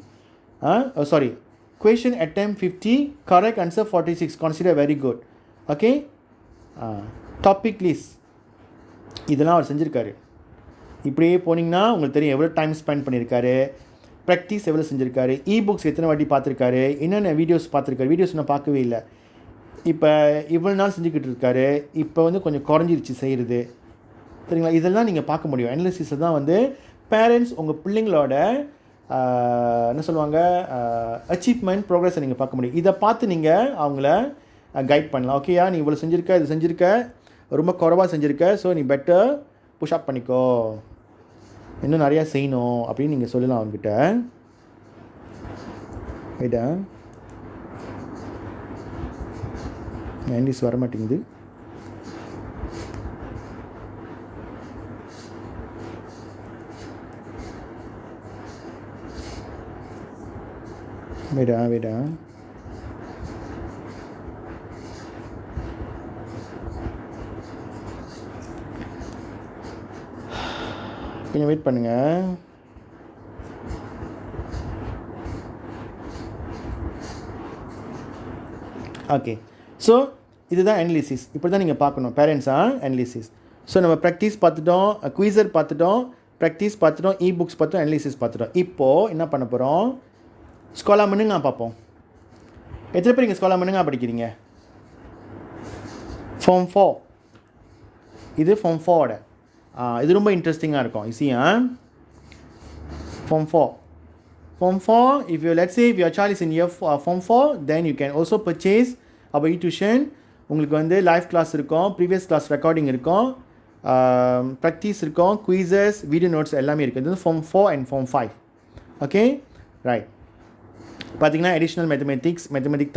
sorry question attempt 50, correct answer 46. Consider very good. Okay, topic list இதெல்லாம் அவர் செஞ்சுருக்காரு. இப்படியே போனீங்கன்னா உங்களுக்கு தெரியும் எவ்வளோ டைம் ஸ்பெண்ட் பண்ணியிருக்காரு, ப்ராக்டிஸ் எவ்வளோ செஞ்சுருக்காரு, புக்ஸ் எத்தனை வாட்டி பார்த்துருக்காரு, என்னென்ன வீடியோஸ் பார்த்துருக்காரு. வீடியோஸ் நான் பார்க்கவே இல்லை. இப்போ இவ்வளோ நாள் செஞ்சுக்கிட்டு இருக்காரு. இப்போ வந்து கொஞ்சம் குறைஞ்சிருச்சு செய்கிறது, சரிங்களா? இதெல்லாம் நீங்கள் பார்க்க முடியும். அனலிசிஸில் தான் வந்து பேரண்ட்ஸ் உங்கள் பிள்ளைங்களோட என்ன சொல்லுவாங்க அச்சீவ்மெண்ட், ப்ரோக்ரஸை நீங்கள் பார்க்க முடியும். இதை பார்த்து நீங்கள் அவங்கள கைட் பண்ணலாம். ஓகேயா, நீ இவ்வளோ செஞ்சுருக்க, இது செஞ்சுருக்க, ரொம்ப குறைவாக செஞ்சுருக்க, ஸோ நீ பெட்டர் புஷ்அப் பண்ணிக்கோ, இன்னும் நிறையா செய்யணும் அப்படின்னு நீங்கள் சொல்லலாம் அவங்ககிட்ட. ரைட்டா? ஆண்டிஸ் வர மாட்டேங்குது. வேடா கொஞ்சம் வெயிட் பண்ணுங்கள். ஓகே, ஸோ இதுதான் அனலிசிஸ். இப்படி தான் நீங்கள் பார்க்கணும் பேரண்ட்ஸாக அனலிசிஸ். ஸோ நம்ம ப்ராக்டிஸ் பார்த்துட்டோம், குவிசர் பார்த்துட்டோம், ப்ராக்டிஸ் பார்த்துட்டோம், புக்ஸ் பார்த்துட்டோம், அனலிசிஸ் பார்த்துட்டோம். இப்போது என்ன பண்ண போகிறோம்? ஸ்காலா மண்ணுங்க பார்ப்போம். எத்தனை பேர் இங்கே ஸ்காலா மண்ணுங்க படிக்கிறீங்க? ஃபார்ம் 4. இது ஃபார்ம் 4. இது ரொம்ப இன்ட்ரெஸ்டிங்காக இருக்கும். ஈஸியா form 4. Form 4, if you, let's say if your child is in year Form 4, then you can also purchase our e-tuition. உங்களுக்கு வந்து லைவ் கிளாஸ் இருக்கும், ப்ரீவியஸ் கிளாஸ் ரெக்கார்டிங் இருக்கும், ப்ராக்டிஸ் இருக்கும், குவீசஸ், வீடியோ நோட்ஸ் எல்லாமே இருக்குது. இது வந்து Form 4 and Form 5. Okay, right. பார்த்தீங்கன்னா அடிஷ்னல் மேத்தமெட்டிக்ஸ்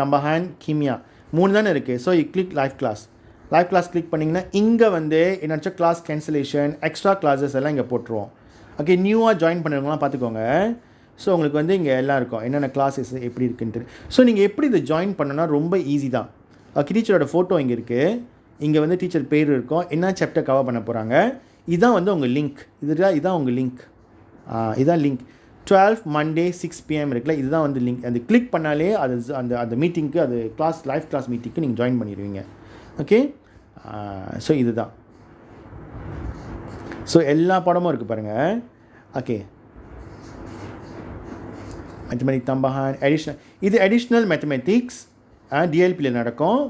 தம்பஹான், கீமியா 3 தானே இருக்குது. So you click live class click பண்ணிங்கன்னா இங்கே வந்து என்னாச்சும் கிளாஸ் கேன்சலேஷன், எக்ஸ்ட்ரா கிளாஸஸ் எல்லாம் இங்கே போட்டுருவோம். ஓகே, நியூவாக ஜாயின் பண்ணுறவங்களாம் பார்த்துக்கோங்க. ஸோ உங்களுக்கு வந்து இங்கே எல்லாம் இருக்கும், என்னென்ன கிளாஸஸ் எப்படி இருக்குன்ட்டு. ஸோ நீங்கள் எப்படி இதை ஜாயின் பண்ணணும்னா ரொம்ப ஈஸி தான். டீச்சரோட ஃபோட்டோ இங்கே இருக்குது, இங்கே வந்து டீச்சர் பேர் இருக்கும், என்ன சாப்டர் கவர் பண்ண போகிறாங்க, இதுதான் வந்து உங்கள் லிங்க். இதுதான் உங்கள் லிங்க். இதுதான் லிங்க். 12 Monday 6 PM இருக்குல்ல, இதுதான் வந்து லிங்க். அது கிளிக் பண்ணாலே அது அந்த மீட்டிங்க்கு, அது லைவ் கிளாஸ் மீட்டிங்க்கு நீங்கள் ஜாயின் பண்ணிடுவீங்க. ஓகே, ஸோ இதுதான். ஸோ எல்லா பாடமும் இருக்குது பாருங்கள். ஓகே, மேத்தமெட்டிக் தம்பான் அடிஷ்னல், இது அடிஷ்னல் மேத்தமெட்டிக்ஸ் டிஎல்பியில் நடக்கும்.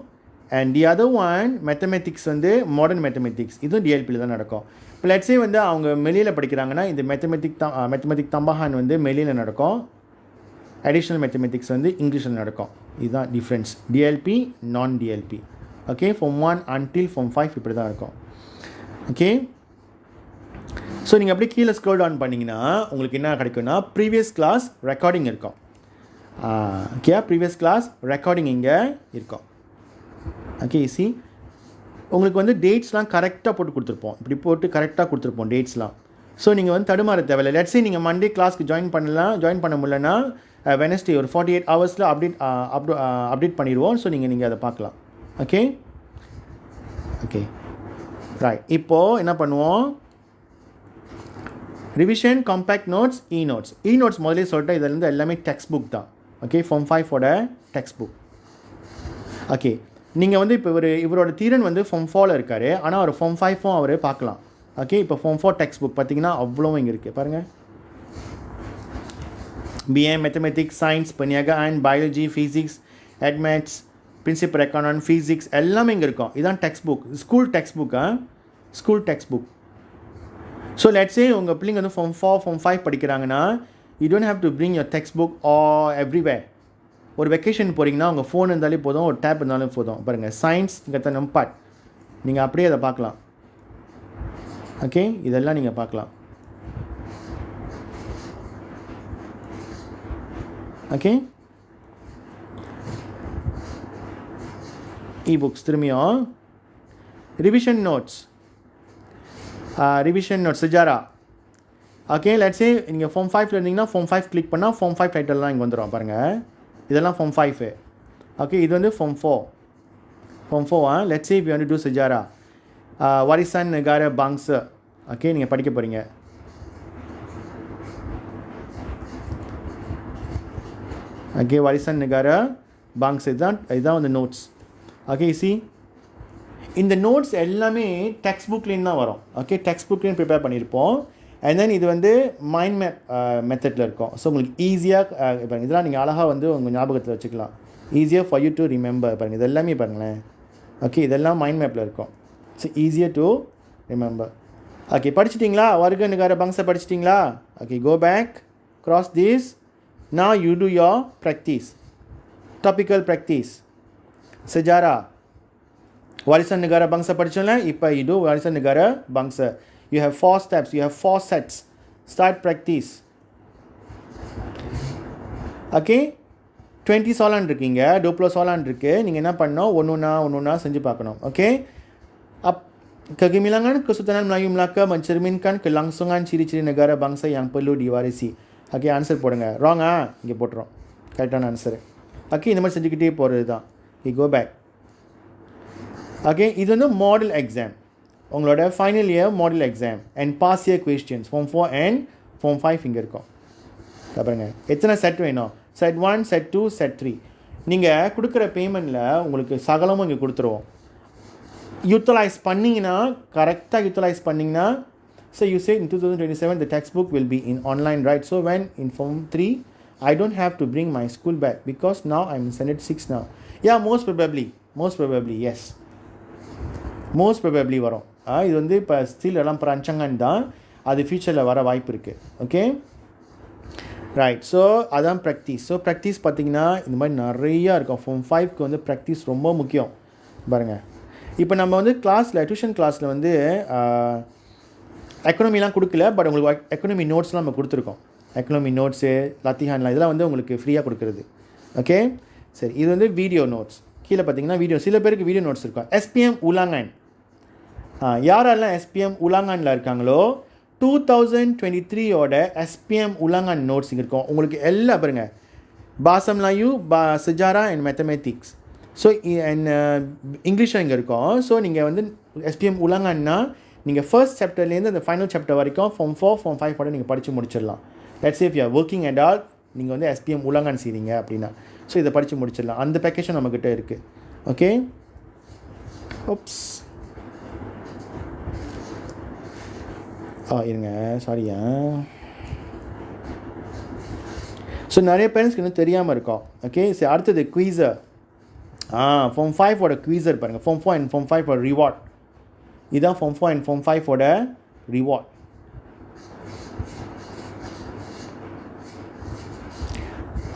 And the other one mathematics வந்து மாடர்ன் மேத்தமெட்டிக்ஸ், இதுவும் டிஎல்பியில் தான் நடக்கும். இப்போ லெட்ஸே வந்து அவங்க மெல்லியில் படிக்கிறாங்கன்னா இந்த மேத்தமெட்டிக் தம்பான் வந்து மெல்லியில் நடக்கும். அடிஷ்னல் மேத்தமெட்டிக்ஸ் வந்து இங்கிலீஷில் நடக்கும். இதுதான் டிஃப்ரென்ஸ், டிஎல்பி நான் டிஎல்பி. ஓகே, ஃபார்ம் 1 until ஃபார்ம் 5 இப்படி தான் இருக்கும். ஓகே, ஸோ நீங்கள் அப்படியே கீழே ஸ்க்ரோல் டவுன் பண்ணிங்கன்னா உங்களுக்கு என்ன கிடைக்கும்னா ப்ரீவியஸ் கிளாஸ் ரெக்கார்டிங் இருக்கும். ஓகே, ப்ரீவியஸ் கிளாஸ் ரெக்கார்டிங் இங்கே இருக்கும். Okay, easy. உங்களுக்கு வந்து டேட்ஸ்லாம் கரெக்டாக போட்டு கொடுத்துருப்போம், இப்படி போட்டு கரெக்டாக கொடுத்துருப்போம் டேட்ஸ்லாம். ஸோ நீங்கள் வந்து தடுமாற தேவையில்லை. லெட்ஸே நீங்கள் மண்டே கிளாஸ்க்கு ஜாயின் பண்ண முடியலன்னா வெனஸ்டே ஒரு 48 hours அப்டேட் பண்ணிடுவோம். ஸோ நீங்கள் அதை பார்க்கலாம். Okay okay right. இப்போது என்ன பண்ணுவோம், revision, compact notes, e notes முதலே சொல்லிட்டேன். இதிலேருந்து எல்லாமே டெக்ஸ்ட் புக் தான். ஓகே, ஃபார்ம் 5ஓட டெக்ஸ்ட் புக். ஓகே, நீங்கள் வந்து இப்போ இவரோட தீரன் வந்து ஃபார்ம் 4ல் இருக்கார், ஆனால் அவர் ஃபார்ம் 5ம் அவர் பார்க்கலாம். ஓகே, இப்போ ஃபார்ம் 4 டெக்ஸ்ட் புக் பார்த்தீங்கன்னா அவ்வளோவும் இங்கே இருக்குது பாருங்கள். BM மேத்தமெட்டிக்ஸ், சயின்ஸ், பனியாகா and biology, physics, add maths, principal economy, physics எல்லாமே இங்கே இருக்கும். இதுதான் text book, school text book. School text book. So let's say உங்கள் பிள்ளைங்க வந்து ஃபார்ம் 4 ஃபார்ம் 5 படிக்கிறாங்கன்னா you don't have to bring your text book everywhere. ஒரு வெக்கேஷன் போகிறீங்கன்னா உங்கள் ஃபோன் இருந்தாலே போதும், ஒரு டேப் இருந்தாலும் போதும். பாருங்கள், சயின்ஸ் கத்தனம் பார்ட் நீங்கள் அப்படியே அதை பார்க்கலாம். ஓகே, இதெல்லாம் நீங்கள் பார்க்கலாம். ஓகே, இ-புக்ஸ் திரும்பியும் ரிவிஷன் நோட்ஸ் சிஜாரா. ஓகே, லெட்ஸே நீங்கள் ஃபார்ம் 5ல் இருந்தீங்கன்னா ஃபார்ம் 5 கிளிக் பண்ணால் ஃபார்ம் 5 டைட்டில்லாம் இங்கே வந்துடும் பாருங்கள். இதெல்லாம் ஃபார்ம் 5. ஓகே, இது வந்து form 4. Let's say we want to to சிஜாரா, வாரிசான் நெகாரா பாங்ஸா. ஓகே, நீங்கள் படிக்க போகிறீங்க. ஓகே, வாரிசான் நெகாரா பாங்ஸ், இதுதான் வந்து நோட்ஸ். ஓகே, சி இந்த நோட்ஸ் எல்லாமே டெக்ஸ்ட் புக்லேருந்து தான் வரும். ஓகே, டெக்ஸ்ட் புக்லேருந்து ப்ரிப்பேர் பண்ணியிருப்போம். அண்ட் தென் இது வந்து மைண்ட் மேப் மெத்தடில் இருக்கும். ஸோ உங்களுக்கு ஈஸியாக பாருங்கள், இதெல்லாம் நீங்கள் அழகாக வந்து உங்கள் ஞாபகத்தில் வச்சுக்கலாம். ஈஸியாக ஃபார் யூ டு ரிமெம்பர். பாருங்கள், இது எல்லாமே பாருங்களேன். ஓகே, இதெல்லாம் மைண்ட் மேப்பில் இருக்கும். ஸோ ஈஸியாக டு ரிமெம்பர். ஓகே, படிச்சிட்டிங்களா? வர்க்க நிகார பங்ஸை படிச்சிட்டிங்களா? Okay, go back, cross this. Now you do your practice, topical practice. Sejarah, warisan negara bangsa படிச்சோம்ல, இப்போ you do warisan negara bangsa. You have 4 steps, you have 4 sets. Start practice. Okay, 20 soalan இருக்கீங்க, 20 soalan இருக்கு. நீங்கள் என்ன பண்ணணும், ஒன்று செஞ்சு பார்க்கணும். Okay, kegemilangan Kesultanan Melayu Melaka mencerminkan kelangsungan ciri-ciri negara bangsa yang perlu diwarisi. Okay, answer போடுங்க. ராங்கா, இங்கே போட்டுரும் கரெக்டான ஆன்சரு. ஓகே, இந்த மாதிரி செஞ்சுக்கிட்டே போகிறது தான். Go back. ஓகே, இது வந்து மாடல் எக்ஸாம், உங்களோட final year model exam and past year questions form 4 and form 5 இங்கே இருக்கும். பாருங்க, எத்தனை செட் வேணும்? Set 1, set 2, set 3. நீங்கள் கொடுக்குற பேமெண்ட்டில் உங்களுக்கு சகலமும் இங்கே கொடுத்துருவோம். யூட்டிலைஸ் பண்ணிங்கன்னா, கரெக்டாக யூட்டிலைஸ் பண்ணிங்கன்னா, so you say in 2027 the textbook will be in online, right? So when in form 3 I don't have to bring my school bag because now I'm in standard 6 now. Yeah, most probably yes, most probably வரும். இது வந்து இப்போ still எல்லாம் பராஞ்சங்கன்னு தான், அது ஃபியூச்சரில் வர வாய்ப்பு இருக்குது. Okay right. ஸோ அதான் ப்ராக்டிஸ். ஸோ ப்ராக்டிஸ் பார்த்திங்கன்னா இந்த மாதிரி நிறையா இருக்கும். ஃபார்ம் 5க்கு வந்து ப்ராக்டிஸ் ரொம்ப முக்கியம். பாருங்கள், இப்போ நம்ம வந்து கிளாஸில், டியூஷன் கிளாஸில் வந்து எக்கனாமிலாம் கொடுக்கல, பட் உங்களுக்கு எக்கனாமி நோட்ஸ்லாம் நம்ம கொடுத்துருக்கோம். எக்கனாமி நோட்ஸு, லத்திஹான்லாம் இதெல்லாம் வந்து உங்களுக்கு ஃப்ரீயாக கொடுக்குறது. ஓகே சரி, இது வந்து வீடியோ நோட்ஸ். கீழே பார்த்தீங்கன்னா வீடியோ, சில பேருக்கு வீடியோ நோட்ஸ் இருக்கும். SPM உலாங்கான், யாரெல்லாம் SPM உலாங்கானில் இருக்காங்களோ 2023ஓட SPM உலாங்கான் நோட்ஸ் இங்கே இருக்கும். உங்களுக்கு எல்லாம் பாருங்கள், Bahasa Melayu, Sejarah and Mathematics. So and இங்கிலீஷும் இங்கே இருக்கும். ஸோ நீங்கள் வந்து SPM உலாங்கான்னா நீங்கள் ஃபர்ஸ்ட் சாப்டர்லேருந்து அந்த ஃபைனல் சாப்டர் வரைக்கும் ஃபார்ம் 4 ஃபார்ம் 5 கூட நீங்கள் படித்து முடிச்சிடலாம். Let's say if you are working adult, நீங்கள் வந்து SPM உலாங்கான் செய்றீங்க அப்படின்னா ஸோ இதை படித்து முடிச்சிடலாம். அந்த பேக்கேஜும் நம்மக்கிட்ட இருக்குது. ஓகே, ஓப்ஸ் இருங்க சாரியா. ஸோ நிறைய பேரண்ட்ஸ்க்கு இன்னும் தெரியாமல் இருக்கோம். ஓகே, சரி அடுத்தது குவீசர். Form 5ஓட குவீசர் பாருங்கள். Form 4 and Form 5 reward. இதுதான் Form 4 அண்ட் Form 5ஓட ரிவார்ட்.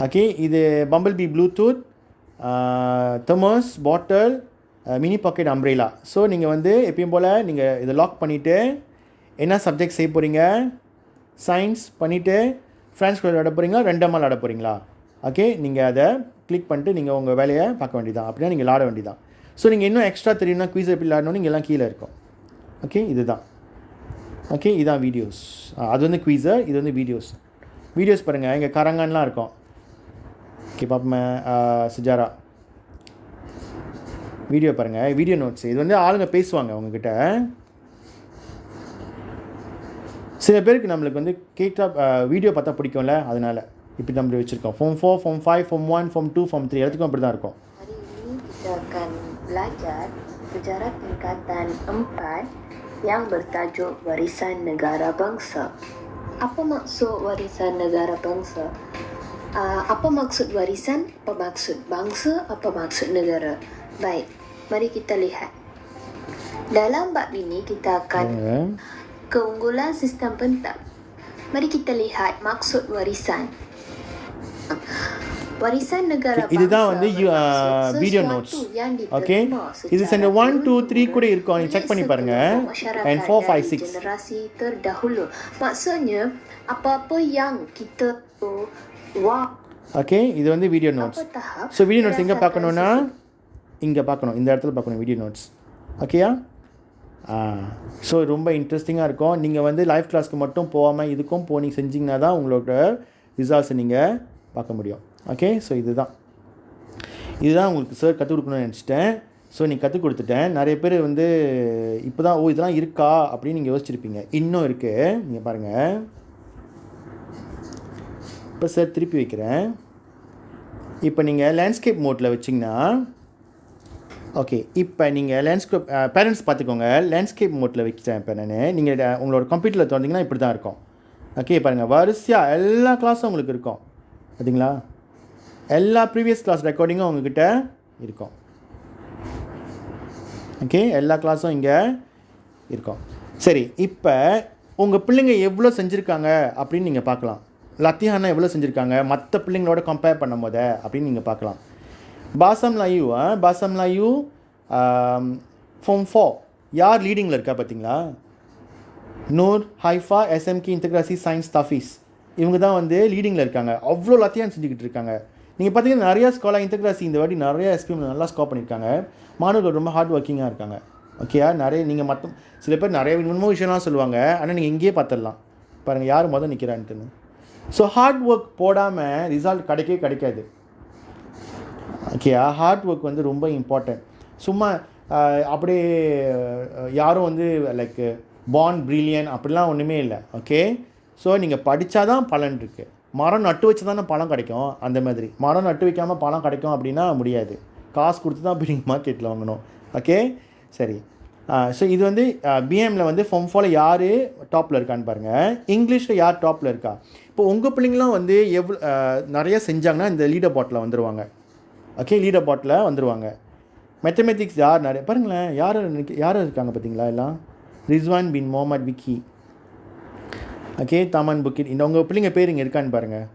ஓகே, இது bumble bee Bluetooth, thermos bottle, mini pocket umbrella. So நீங்கள் வந்து எப்பயும் போல் நீங்கள் இதை லாக் பண்ணிவிட்டு என்ன சப்ஜெக்ட் செய்ய போகிறீங்க, சயின்ஸ் பண்ணிவிட்டு ஃப்ரெண்ட்ஸ் கூட விளாட போகிறீங்களா, ரெண்டம்மா விளாட போகிறீங்களா. ஓகே, நீங்கள் அதை கிளிக் பண்ணிட்டு நீங்கள் உங்கள் வேலையை பார்க்க வேண்டியதான். அப்படின்னா நீங்கள் விளாட வேண்டியதான். ஸோ நீங்கள் இன்னும் எக்ஸ்ட்ரா தெரியும்னா குவீஸ் எப்படி விளாடணும்னு இங்கே எல்லாம் கீழே இருக்கும். ஓகே, இதுதான். ஓகே, இதான் வீடியோஸ். அது வந்து குவீஸர், இது வந்து வீடியோஸ். வீடியோஸ் பாருங்கள், இங்கே கரங்கன்லாம் இருக்கும். ஓகே, பார்ப்போமே. சுஜாரா வீடியோ பாருங்கள், வீடியோ நோட்ஸ். இது வந்து ஆளுங்க பேசுவாங்க உங்ககிட்ட. சில பேருக்கு நம்மளுக்கு வந்து கேட்டால் வீடியோ பார்த்தா பிடிக்கும்ல, அதனால் இப்படி நம்ம வச்சுருக்கோம். Form 4, Form 5, Form 1, Form 2, Form 3 எல்லாத்துக்கும் அப்படி தான் இருக்கும். Hari ini kita akan belajar sejarah tingkatan 4 yang bertajuk Warisan Negara Bangsa. Apa maksud warisan negara bangsa? Apa maksud warisan? Apa maksud bangsa? Apa maksud negara? Baik, mari kita lihat. Dalam bab ini kita akan keunggulan sistem pentas. Mari kita lihat maksud warisan. Warisan negara bangsa. இதுதான் வந்து video notes. Okay, இது centre 1 2 3 கூட இருக்கும். நீங்க check பண்ணி பாருங்க. And 4 5 6 generasi terdahulu. Maksudnya apa-apa yang kita okay, இது வந்து video notes. So video notes எங்கே பார்க்கணுன்னா இங்கே பார்க்கணும், இந்த இடத்துல பார்க்கணும் வீடியோ நோட்ஸ். ஓகேயா? ஸோ ரொம்ப இன்ட்ரெஸ்டிங்காக இருக்கும். நீங்கள் வந்து லைவ் கிளாஸ்க்கு மட்டும் போகாமல் இதுக்கும் போனீங்க செஞ்சிங்கன்னா தான் உங்களோட ரிசல்ட்ஸை நீங்கள் பார்க்க முடியும். ஓகே, ஸோ இதுதான் உங்களுக்கு சார் கற்றுக் கொடுக்கணும்னு நினச்சிட்டேன். ஸோ நீங்கள் கற்றுக் கொடுத்துட்டேன். நிறைய பேர் வந்து இப்போ தான் இதெல்லாம் இருக்கா அப்படின்னு நீங்கள் யோசிச்சிருப்பீங்க. இன்னும் இருக்குது. நீங்கள் பாருங்கள், இப்போ சார் திருப்பி வைக்கிறேன். இப்போ நீங்கள் லேண்ட்ஸ்கேப் மோட்டில் வச்சிங்கன்னா ஓகே, இப்போ நீங்கள் லேண்ட்ஸ்கேப் பேரண்ட்ஸ் பார்த்துக்கோங்க. லேண்ட்ஸ்கேப் மோட்டில் வச்சேன் இப்போ நான். நீங்கள் உங்களோட கம்ப்யூட்டரில் திறந்தீங்கன்னா இப்படி தான் இருக்கும். ஓகே, பாருங்கள், வரிசையாக எல்லா கிளாஸும் உங்களுக்கு இருக்கும். பார்த்தீங்களா? எல்லா ப்ரீவியஸ் கிளாஸ் ரெக்கார்டிங்கும் உங்ககிட்ட இருக்கும். ஓகே, எல்லா கிளாஸும் இங்கே இருக்கும். சரி, இப்போ உங்கள் பிள்ளைங்க எவ்வளோ செஞ்சுருக்காங்க அப்படின்னு நீங்கள் பார்க்கலாம். லத்தியானா எவ்வளோ செஞ்சுருக்காங்க மற்ற பிள்ளைங்களோட கம்பேர் பண்ணும் போது அப்படின்னு நீங்கள் பார்க்கலாம். பாசம் லாயூ Form 4 யார் லீடிங்கில் இருக்கா பார்த்தீங்களா? நூர், ஹைஃபா, எஸ்எம்கே, இன்டகிராசி, சயின்ஸ், தஃபீஸ், இவங்க தான் வந்து லீடிங்கில் இருக்காங்க. அவ்வளோ லத்தியான் செஞ்சுக்கிட்டு இருக்காங்க. நீங்கள் பார்த்தீங்கன்னா நிறையா ஸ்காலாக இன்டகிராசி இந்த வாட்டி நிறையா எஸ்பிஎம் நல்லா ஸ்கோர் பண்ணியிருக்காங்க. மாணவர்கள் ரொம்ப ஹார்ட் ஒர்க்கிங்காக இருக்காங்க. ஓகேயா? நிறைய நீங்கள் மற்ற சில பேர் நிறைய இன்னமும் விஷயம்லாம் சொல்லுவாங்க. ஆனால் நீங்கள் இங்கேயே பார்த்துடலாம். பாருங்கள் யார் மொதல் நிற்கிறான்ட்டுன்னு. ஸோ ஹார்ட் ஒர்க் போடாமல் ரிசல்ட் கிடைக்காது. ஓகேயா? ஹார்ட் ஒர்க் வந்து ரொம்ப இம்பார்ட்டன்ட். சும்மா அப்படியே யாரும் வந்து லைக் பார்ன் ப்ரில்லியன் அப்படிலாம் ஒன்றுமே இல்லை. ஓகே, ஸோ நீங்கள் படித்தா தான் பலன் இருக்குது. மரம் நட்டு வச்சு தானே பழம் கிடைக்கும். அந்த மாதிரி மரம் நட்டு வைக்காமல் பழம் கிடைக்கும் அப்படின்னா முடியாது. காசு கொடுத்து தான் போய் நீங்கள் மார்க்கெட்டில் வாங்கணும். ஓகே, சரி. ஸோ இது வந்து பிஎம்மில் வந்து Form 4 யார் டாப்பில் இருக்கான்னு பாருங்கள். இங்கிலீஷில் யார் டாப்பில் இருக்கா? இப்போ உங்கள் பிள்ளைங்களாம் வந்து எவ்வளோ நிறைய செஞ்சாங்கன்னா இந்த லீடர் பாட்டில் வந்துடுவாங்க. ஓகே, லீடர் பாட்டில் வந்துடுவாங்க. மேத்தமெட்டிக்ஸ் யார் நிறைய பாருங்களேன், யார் இருக்காங்க பார்த்தீங்களா? எல்லாம் ரிஸ்வான் பின் முகமது விக்கி. ஓகே, தாமன் புக்கிட். இந்த உங்கள் பிள்ளைங்க பேர் இங்கே இருக்கான்னு பாருங்கள்.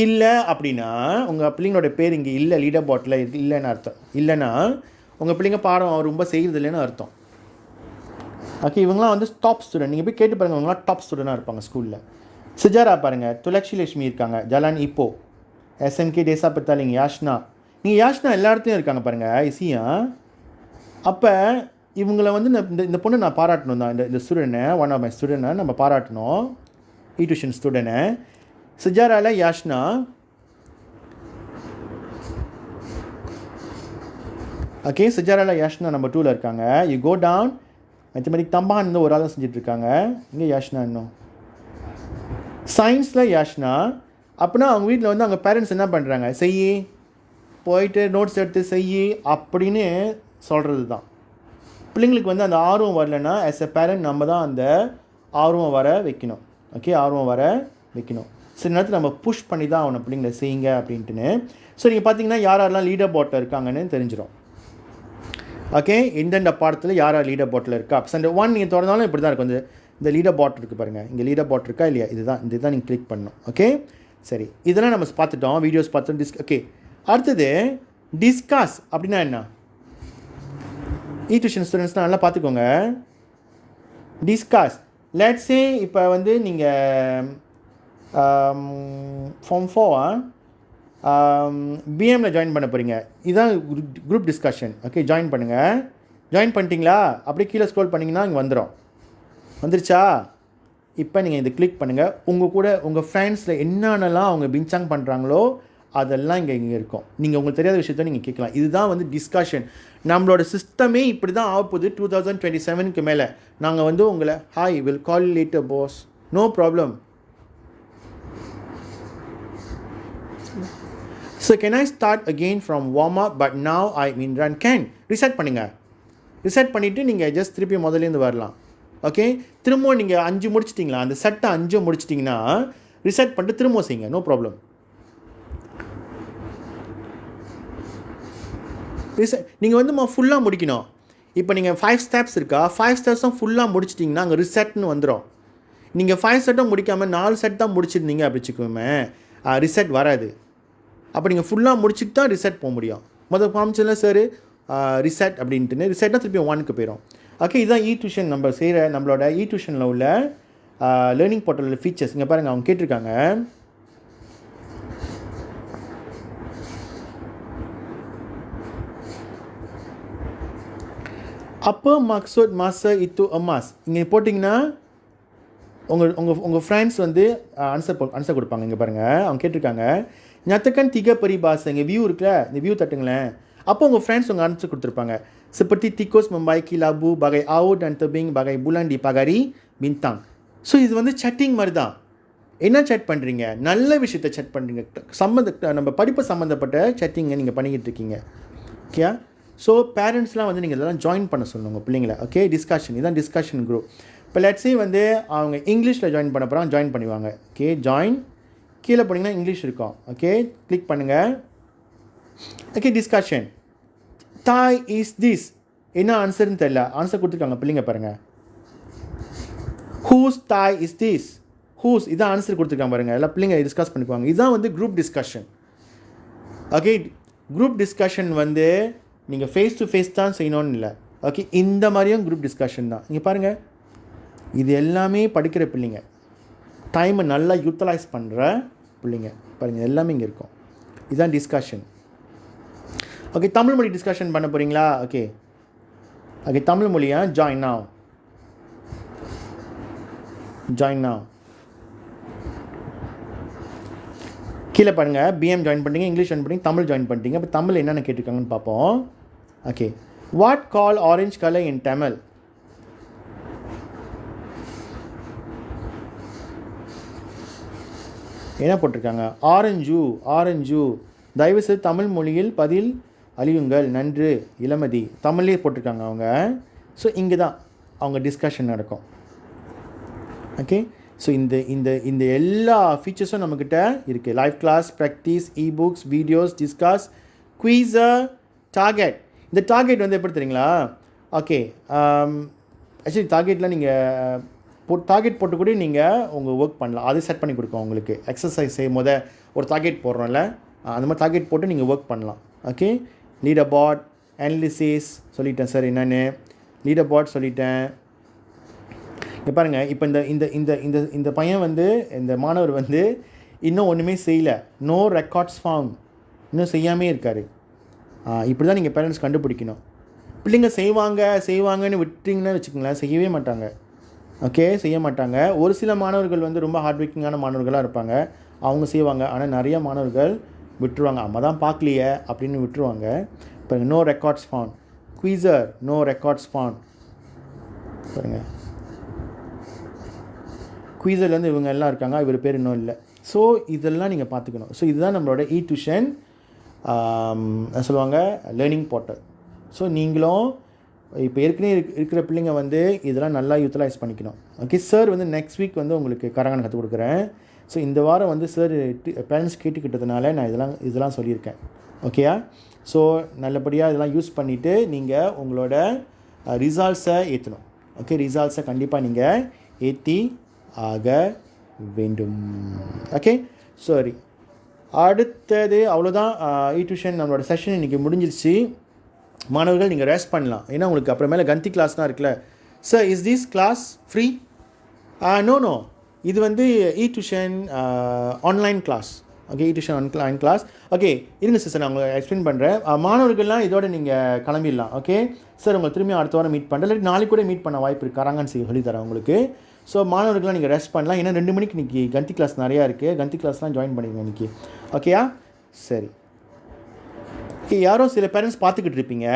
இல்லை அப்படின்னா உங்கள் பிள்ளைங்களோட பேர் இங்கே இல்லை, லீடர் பாட்டில் இல்லைன்னு அர்த்தம். இல்லைன்னா உங்கள் பிள்ளைங்க பாடம் ரொம்ப செய்கிறது இல்லைன்னு அர்த்தம். ஓகே, இவங்களாம் வந்து டாப் ஸ்டூடெண்ட். நீங்கள் போய் கேட்டு பாருங்கள், இவங்களாம் டாப் ஸ்டூடெண்ட்டாக இருப்பாங்க ஸ்கூலில். சுஜாரா பாருங்கள், துலக்ஷி லட்சுமி இருக்காங்க, ஜலான் இப்போ, எஸ்எம்கே, தேசா பத்தாலிங்க, யாஷ்னா. நீங்கள் யாஷ்னா எல்லா இடத்துலையும் இருக்காங்க பாருங்கள், இசியா. அப்போ இவங்களை வந்து இந்த பொண்ணு நான் பாராட்டணும் தான். இந்த ஸ்டூடெண்ட்டை, ஒன் ஆஃப் மை ஸ்டூடெண்ட்டை நம்ம பாராட்டணும், டியூஷன் ஸ்டூடெண்ட்டை. சுஜாராவில் யாஷ்னா. ஓகே, சுஜாராவில் யாஷ்னா நம்பர் 2ல் இருக்காங்க. You go down. மேத்தமெட்டிக் தம்பான் வந்து ஒரு ஆள் தான் செஞ்சிட்ருக்காங்க. இங்கே யாஷ்னா இன்னும். சயின்ஸில் யாஷ்னா. அப்படின்னா அவங்க வீட்டில் வந்து அவங்க பேரண்ட்ஸ் என்ன பண்ணுறாங்க, செய்யி போயிட்டு நோட்ஸ் எடுத்து செய்யி அப்படின்னு சொல்கிறது தான். பிள்ளைங்களுக்கு வந்து அந்த ஆர்வம் வரலன்னா ஆஸ் எ பேரண்ட் நம்ம தான் அந்த ஆர்வம் வர வைக்கணும். ஓகே, ஆர்வம் வர வைக்கணும். சில நேரத்தில் நம்ம புஷ் பண்ணி தான் அவனை பிள்ளைங்களை செய்யுங்க அப்படின்ட்டுன்னு. ஸோ நீங்கள் பார்த்தீங்கன்னா யாரெல்லாம் லீடர் போட்டில் இருக்காங்கன்னு தெரிஞ்சிடும். ஓகே, எந்தெந்த பாடத்தில் யார் லீடர் போட்டில் இருக்கா. சண்டே 1 நீங்கள் திறந்தாலும் இப்படி தான் இருக்கும். இந்த லீடர் பாட் இருக்குது பாருங்கள், இங்கே லீடர் பாட் இருக்கா இல்லையா, இதுதான் நீங்கள் கிளிக் பண்ணணும். ஓகே, சரி, இதெல்லாம் நம்ம பார்த்துட்டோம், வீடியோஸ் பார்த்தோம். ஓகே, அடுத்தது டிஸ்கஸ் அப்படின்னா என்ன? டியூஷன் ஸ்டூடெண்ட்ஸ்னால் நல்லா பார்த்துக்கோங்க. டிஸ்கஸ், லெட்ஸ் சே இப்போ வந்து நீங்கள் ஃபார்ம் 4 பிஎம்மில் ஜாயின் பண்ண போகிறீங்க. இதுதான் குரூப் டிஸ்கஷன். ஓகே, ஜாயின் பண்ணுங்கள். ஜாயின் பண்ணிட்டீங்களா? அப்படியே கீழே ஸ்க்ரோல் பண்ணிங்கன்னா இங்கே வந்துருச்சா? இப்போ நீங்கள் இதை கிளிக் பண்ணுங்கள். உங்கள் கூட உங்கள் ஃப்ரெண்ட்ஸில் என்னென்னலாம் அவங்க பின்சாங் பண்ணுறாங்களோ அதெல்லாம் இங்கே இருக்கும். நீங்கள் உங்களுக்கு தெரியாத விஷயத்த நீங்கள் கேட்கலாம். இதுதான் வந்து டிஸ்கஷன். நம்மளோட சிஸ்டமே இப்படி தான் ஆகப்போகுது 2027க்கு மேலே. நாங்கள் வந்து உங்களை hi will call later boss, no problem. So can I start again from warm up but now I mean run can. Reset பண்ணுங்கள். ரிசெட் பண்ணிவிட்டு நீங்கள் ஜஸ்ட் திருப்பி முதலேருந்து வரலாம். ஓகே, திரும்பவும் நீங்கள் 5 முடிச்சிட்டிங்களா, அந்த செட்டை 5 முடிச்சிட்டிங்கன்னா ரிசெட் பண்ணிட்டு திரும்பவும் செய்யுங்க, நோ ப்ராப்ளம். நீங்கள் வந்து ஃபுல்லாக முடிக்கணும். இப்போ நீங்கள் 5 ஸ்டெப்ஸ் இருக்கா, 5 ஸ்டெப்ஸும் ஃபுல்லாக முடிச்சிட்டிங்கன்னா அங்கே ரிசெட்னு வந்துடும். நீங்கள் 5 செட்டும் முடிக்காமல் 4 செட் தான் முடிச்சிருந்தீங்க அப்படி வச்சுக்கோமே, ரிசெட் வராது. அப்போ நீங்கள் ஃபுல்லாக முடிச்சுட்டு தான் ரிசெட் போக முடியும். காமிச்சல சார் ரிசெட் அப்படின்ட்டுன்னு, ரிசெட்னா திருப்பி 1க்கு போயிடும். ஓகே, இதுதான் டியூஷன் நம்ம செய்கிற நம்மளோட டியூஷனில் உள்ள லேர்னிங் போர்ட்டலில் ஃபீச்சர்ஸ். இங்கே பாருங்கள், அவங்க கேட்டிருக்காங்க அப்போ maksud masa itu emas. இங்கே போட்டிங்கன்னா உங்கள் ஃப்ரெண்ட்ஸ் வந்து ஆன்சர் கொடுப்பாங்க. இங்கே பாருங்கள், அவங்க கேட்டிருக்காங்க nyatakan 3 peribahasa. இங்கே வியூ இருக்குல்ல, இந்த வியூ தட்டுங்களேன். அப்போ உங்கள் ஃப்ரெண்ட்ஸ் உங்கள் ஆன்சர் கொடுத்துருப்பாங்க. seperti tikus membaiki labu bagai aur dan tebing bagai bulan di pagari bintang. So இது வந்து chatting மாதிரி தான். என்ன சேட் பண்ணுறீங்க? நல்ல விஷயத்தை சேட் பண்ணுறீங்க. நம்ம படிப்பு சம்மந்தப்பட்ட சேட்டிங்கை நீங்கள் பண்ணிக்கிட்டு இருக்கீங்க. ஓகே, ஸோ பேரண்ட்ஸ்லாம் வந்து நீங்கள் இதெல்லாம் ஜாயின் பண்ண சொல்லணும் உங்கள் பிள்ளைங்களை. ஓகே, டிஸ்கஷன், இதுதான் டிஸ்கஷன் குரூப். இப்போ லெட்ஸே வந்து அவங்க இங்கிலீஷில் ஜாயின் பண்ண போகிறாங்க, ஜாயின் பண்ணிவாங்க. ஓகே, ஜாயின், கீழே போனீங்கன்னா இங்கிலீஷ் இருக்கும். ஓகே, கிளிக் பண்ணுங்கள். ஓகே, டிஸ்கஷன், தாய் இஸ் திஸ், என்ன ஆன்சர்னு தெரியல, ஆன்சர் கொடுத்துருக்காங்க பிள்ளைங்க பாருங்கள். ஹூஸ் தாய் இஸ் திஸ், ஹூஸ், இதான் ஆன்சர் கொடுத்துருக்காங்க பாருங்கள். எல்லாம் பிள்ளைங்க டிஸ்கஸ் பண்ணிக்குவாங்க. இதுதான் வந்து group discussion. Okay, group discussion வந்து நீங்கள் ஃபேஸ் டு ஃபேஸ் தான் செய்யணும்னு இல்லை. ஓகே, இந்த மாதிரியும் குரூப் டிஸ்கஷன் தான். இங்கே பாருங்கள், இது எல்லாமே படிக்கிற பிள்ளைங்க, டைமை நல்லா யூட்டிலைஸ் பண்ணுற பிள்ளைங்க பாருங்கள், எல்லாமே இங்கே இருக்கும். இதுதான் டிஸ்கஷன். ஓகே, தமிழ் மொழி டிஸ்கஷன் பண்ண போகிறீங்களா? ஓகே, ஓகே, தமிழ் மொழியா? ஜாயின் நாவ், ஜாயின் நாவ். கீழே பாருங்கள், பிஎம் ஜாயின் பண்ணிட்டீங்க, இங்கிலீஷ் ஜாயின் பண்ணிட்டீங்க, தமிழ் ஜாயின் பண்ணிட்டீங்க. இப்போ தமிழ் என்னென்ன கேட்டிருக்காங்கன்னு பார்ப்போம். Okay, what call orange colour இன் தமிழ்? என்ன போட்டிருக்காங்க? Orange, orange. தயவுசெய்து தமிழ் மொழியில் பதில் அழியுங்கள், நன்று இளமதி. தமிழ்லேயே போட்டிருக்காங்க அவங்க. ஸோ இங்கே தான் அவங்க டிஸ்கஷன் நடக்கும். ஓகே, ஸோ இந்த எல்லா ஃபீச்சர்ஸும் நம்மக்கிட்ட இருக்குது. Live class, practice, ebooks, videos, discuss, quizzer, target. இந்த டார்கெட் வந்து எப்படி தெரியுங்களா? ஓகே, ஆக்சுவலி டார்கெட்டில் நீங்கள் டார்கெட் போட்டு கூட நீங்கள் உங்கள் ஒர்க் பண்ணலாம். அது செட் பண்ணி கொடுக்கும் உங்களுக்கு. எக்ஸசைஸ் செய்யும் போது ஒரு டார்கெட் போடுறோம்ல, அந்த மாதிரி டார்கெட் போட்டு நீங்கள் ஒர்க் பண்ணலாம். ஓகே, லீடர் பாட், அனாலிசிஸ் சொல்லிட்டேன் சார் என்னென்னு, லீடர் பாட் சொல்லிட்டேன். இங்கே பாருங்கள், இப்போ இந்த இந்த இந்த இந்த பையன் வந்து, இந்த மாணவர் வந்து இன்னும் ஒன்றுமே செய்யலை, நோ ரெக்கார்ட்ஸ் ஃபார்ம், இன்னும் செய்யாமே இருக்கார். இப்படி தான் நீங்கள் பேரண்ட்ஸ் கண்டுபிடிக்கணும். பிள்ளைங்க செய்வாங்கன்னு விட்டிங்கன்னா வச்சுக்கோங்களேன், செய்யவே மாட்டாங்க. ஓகே, செய்ய மாட்டாங்க. ஒரு சில மாணவர்கள் வந்து ரொம்ப ஹார்ட் ஒர்க்கிங்கான மாணவர்களாக இருப்பாங்க, அவங்க செய்வாங்க. ஆனால் நிறைய மாணவர்கள் விட்டுருவாங்க, அம்மா தான் பார்க்கலையே அப்படின்னு விட்டுருவாங்க. இப்போ no records form, quizzer, no records form பாருங்கள். குவீஸர்லேருந்து இவங்க எல்லாம் இருக்காங்க, இவர் பேர் இன்னும் இல்லை. ஸோ இதெல்லாம் நீங்கள் பார்த்துக்கணும். ஸோ இதுதான் நம்மளோட டியூஷன் சொல்லுவாங்க லேர்னிங் போர்ட்டல். ஸோ நீங்களும் இப்போ ஏற்கனவே இருக்கிற பிள்ளைங்க வந்து இதெல்லாம் நல்லா யூட்டிலைஸ் பண்ணிக்கணும். ஓகே சார் வந்து நெக்ஸ்ட் வீக் வந்து உங்களுக்கு கரகாட்டம் கற்றுக் கொடுக்குறேன். ஸோ இந்த வாரம் வந்து சார் பேரண்ட்ஸ் கேட்டுக்கிட்டதுனால நான் இதெல்லாம் சொல்லியிருக்கேன். ஓகேயா? ஸோ நல்லபடியாக இதெல்லாம் யூஸ் பண்ணிவிட்டு நீங்கள் உங்களோட ரிசால்ட்ஸை ஏற்றணும். ஓகே, ரிசால்ட்ஸை கண்டிப்பாக நீங்கள் ஏற்றி ஆக வேண்டும். ஓகே, சரி. அடுத்தது அவ்வளோதான். டியூஷன் நம்மளோட செஷன் இன்றைக்கி முடிஞ்சிருச்சு. மாணவர்கள் நீங்கள் ரெஸ்ட் பண்ணலாம். ஏன்னா உங்களுக்கு அப்புறமேல கந்தி கிளாஸ்லாம் இருக்குல்ல. Sir is this class free? No, இது வந்து tuition online class. Okay, tuition online class. Okay, இருங்க சார், நான் உங்களுக்கு எக்ஸ்பிளைன் பண்ணுறேன். மாணவர்கள்லாம் இதோட நீங்கள் கிளம்பிடலாம். ஓகே சார், உங்களை திரும்பி அடுத்த வாரம் மீட் பண்ணுறேன், இல்லை நாளைக்கு கூட மீட் பண்ண வாய்ப்பு இருக்குது. கரகான் சொல்லித்தரேன் உங்களுக்கு. ஸோ மாணவர்கள்லாம் நீங்கள் ரெஸ்ட் பண்ணலாம். ஏன்னா 2 மணிக்கு இன்றைக்கி கந்தி கிளாஸ் நிறையா இருக்குது. கந்தி கிளாஸ்லாம் ஜாயின் பண்ணிடுங்க இன்றைக்கி. ஓகேயா? சரி. ஓகே, யாரோ சில பேரண்ட்ஸ் பார்த்துக்கிட்டு இருப்பீங்க.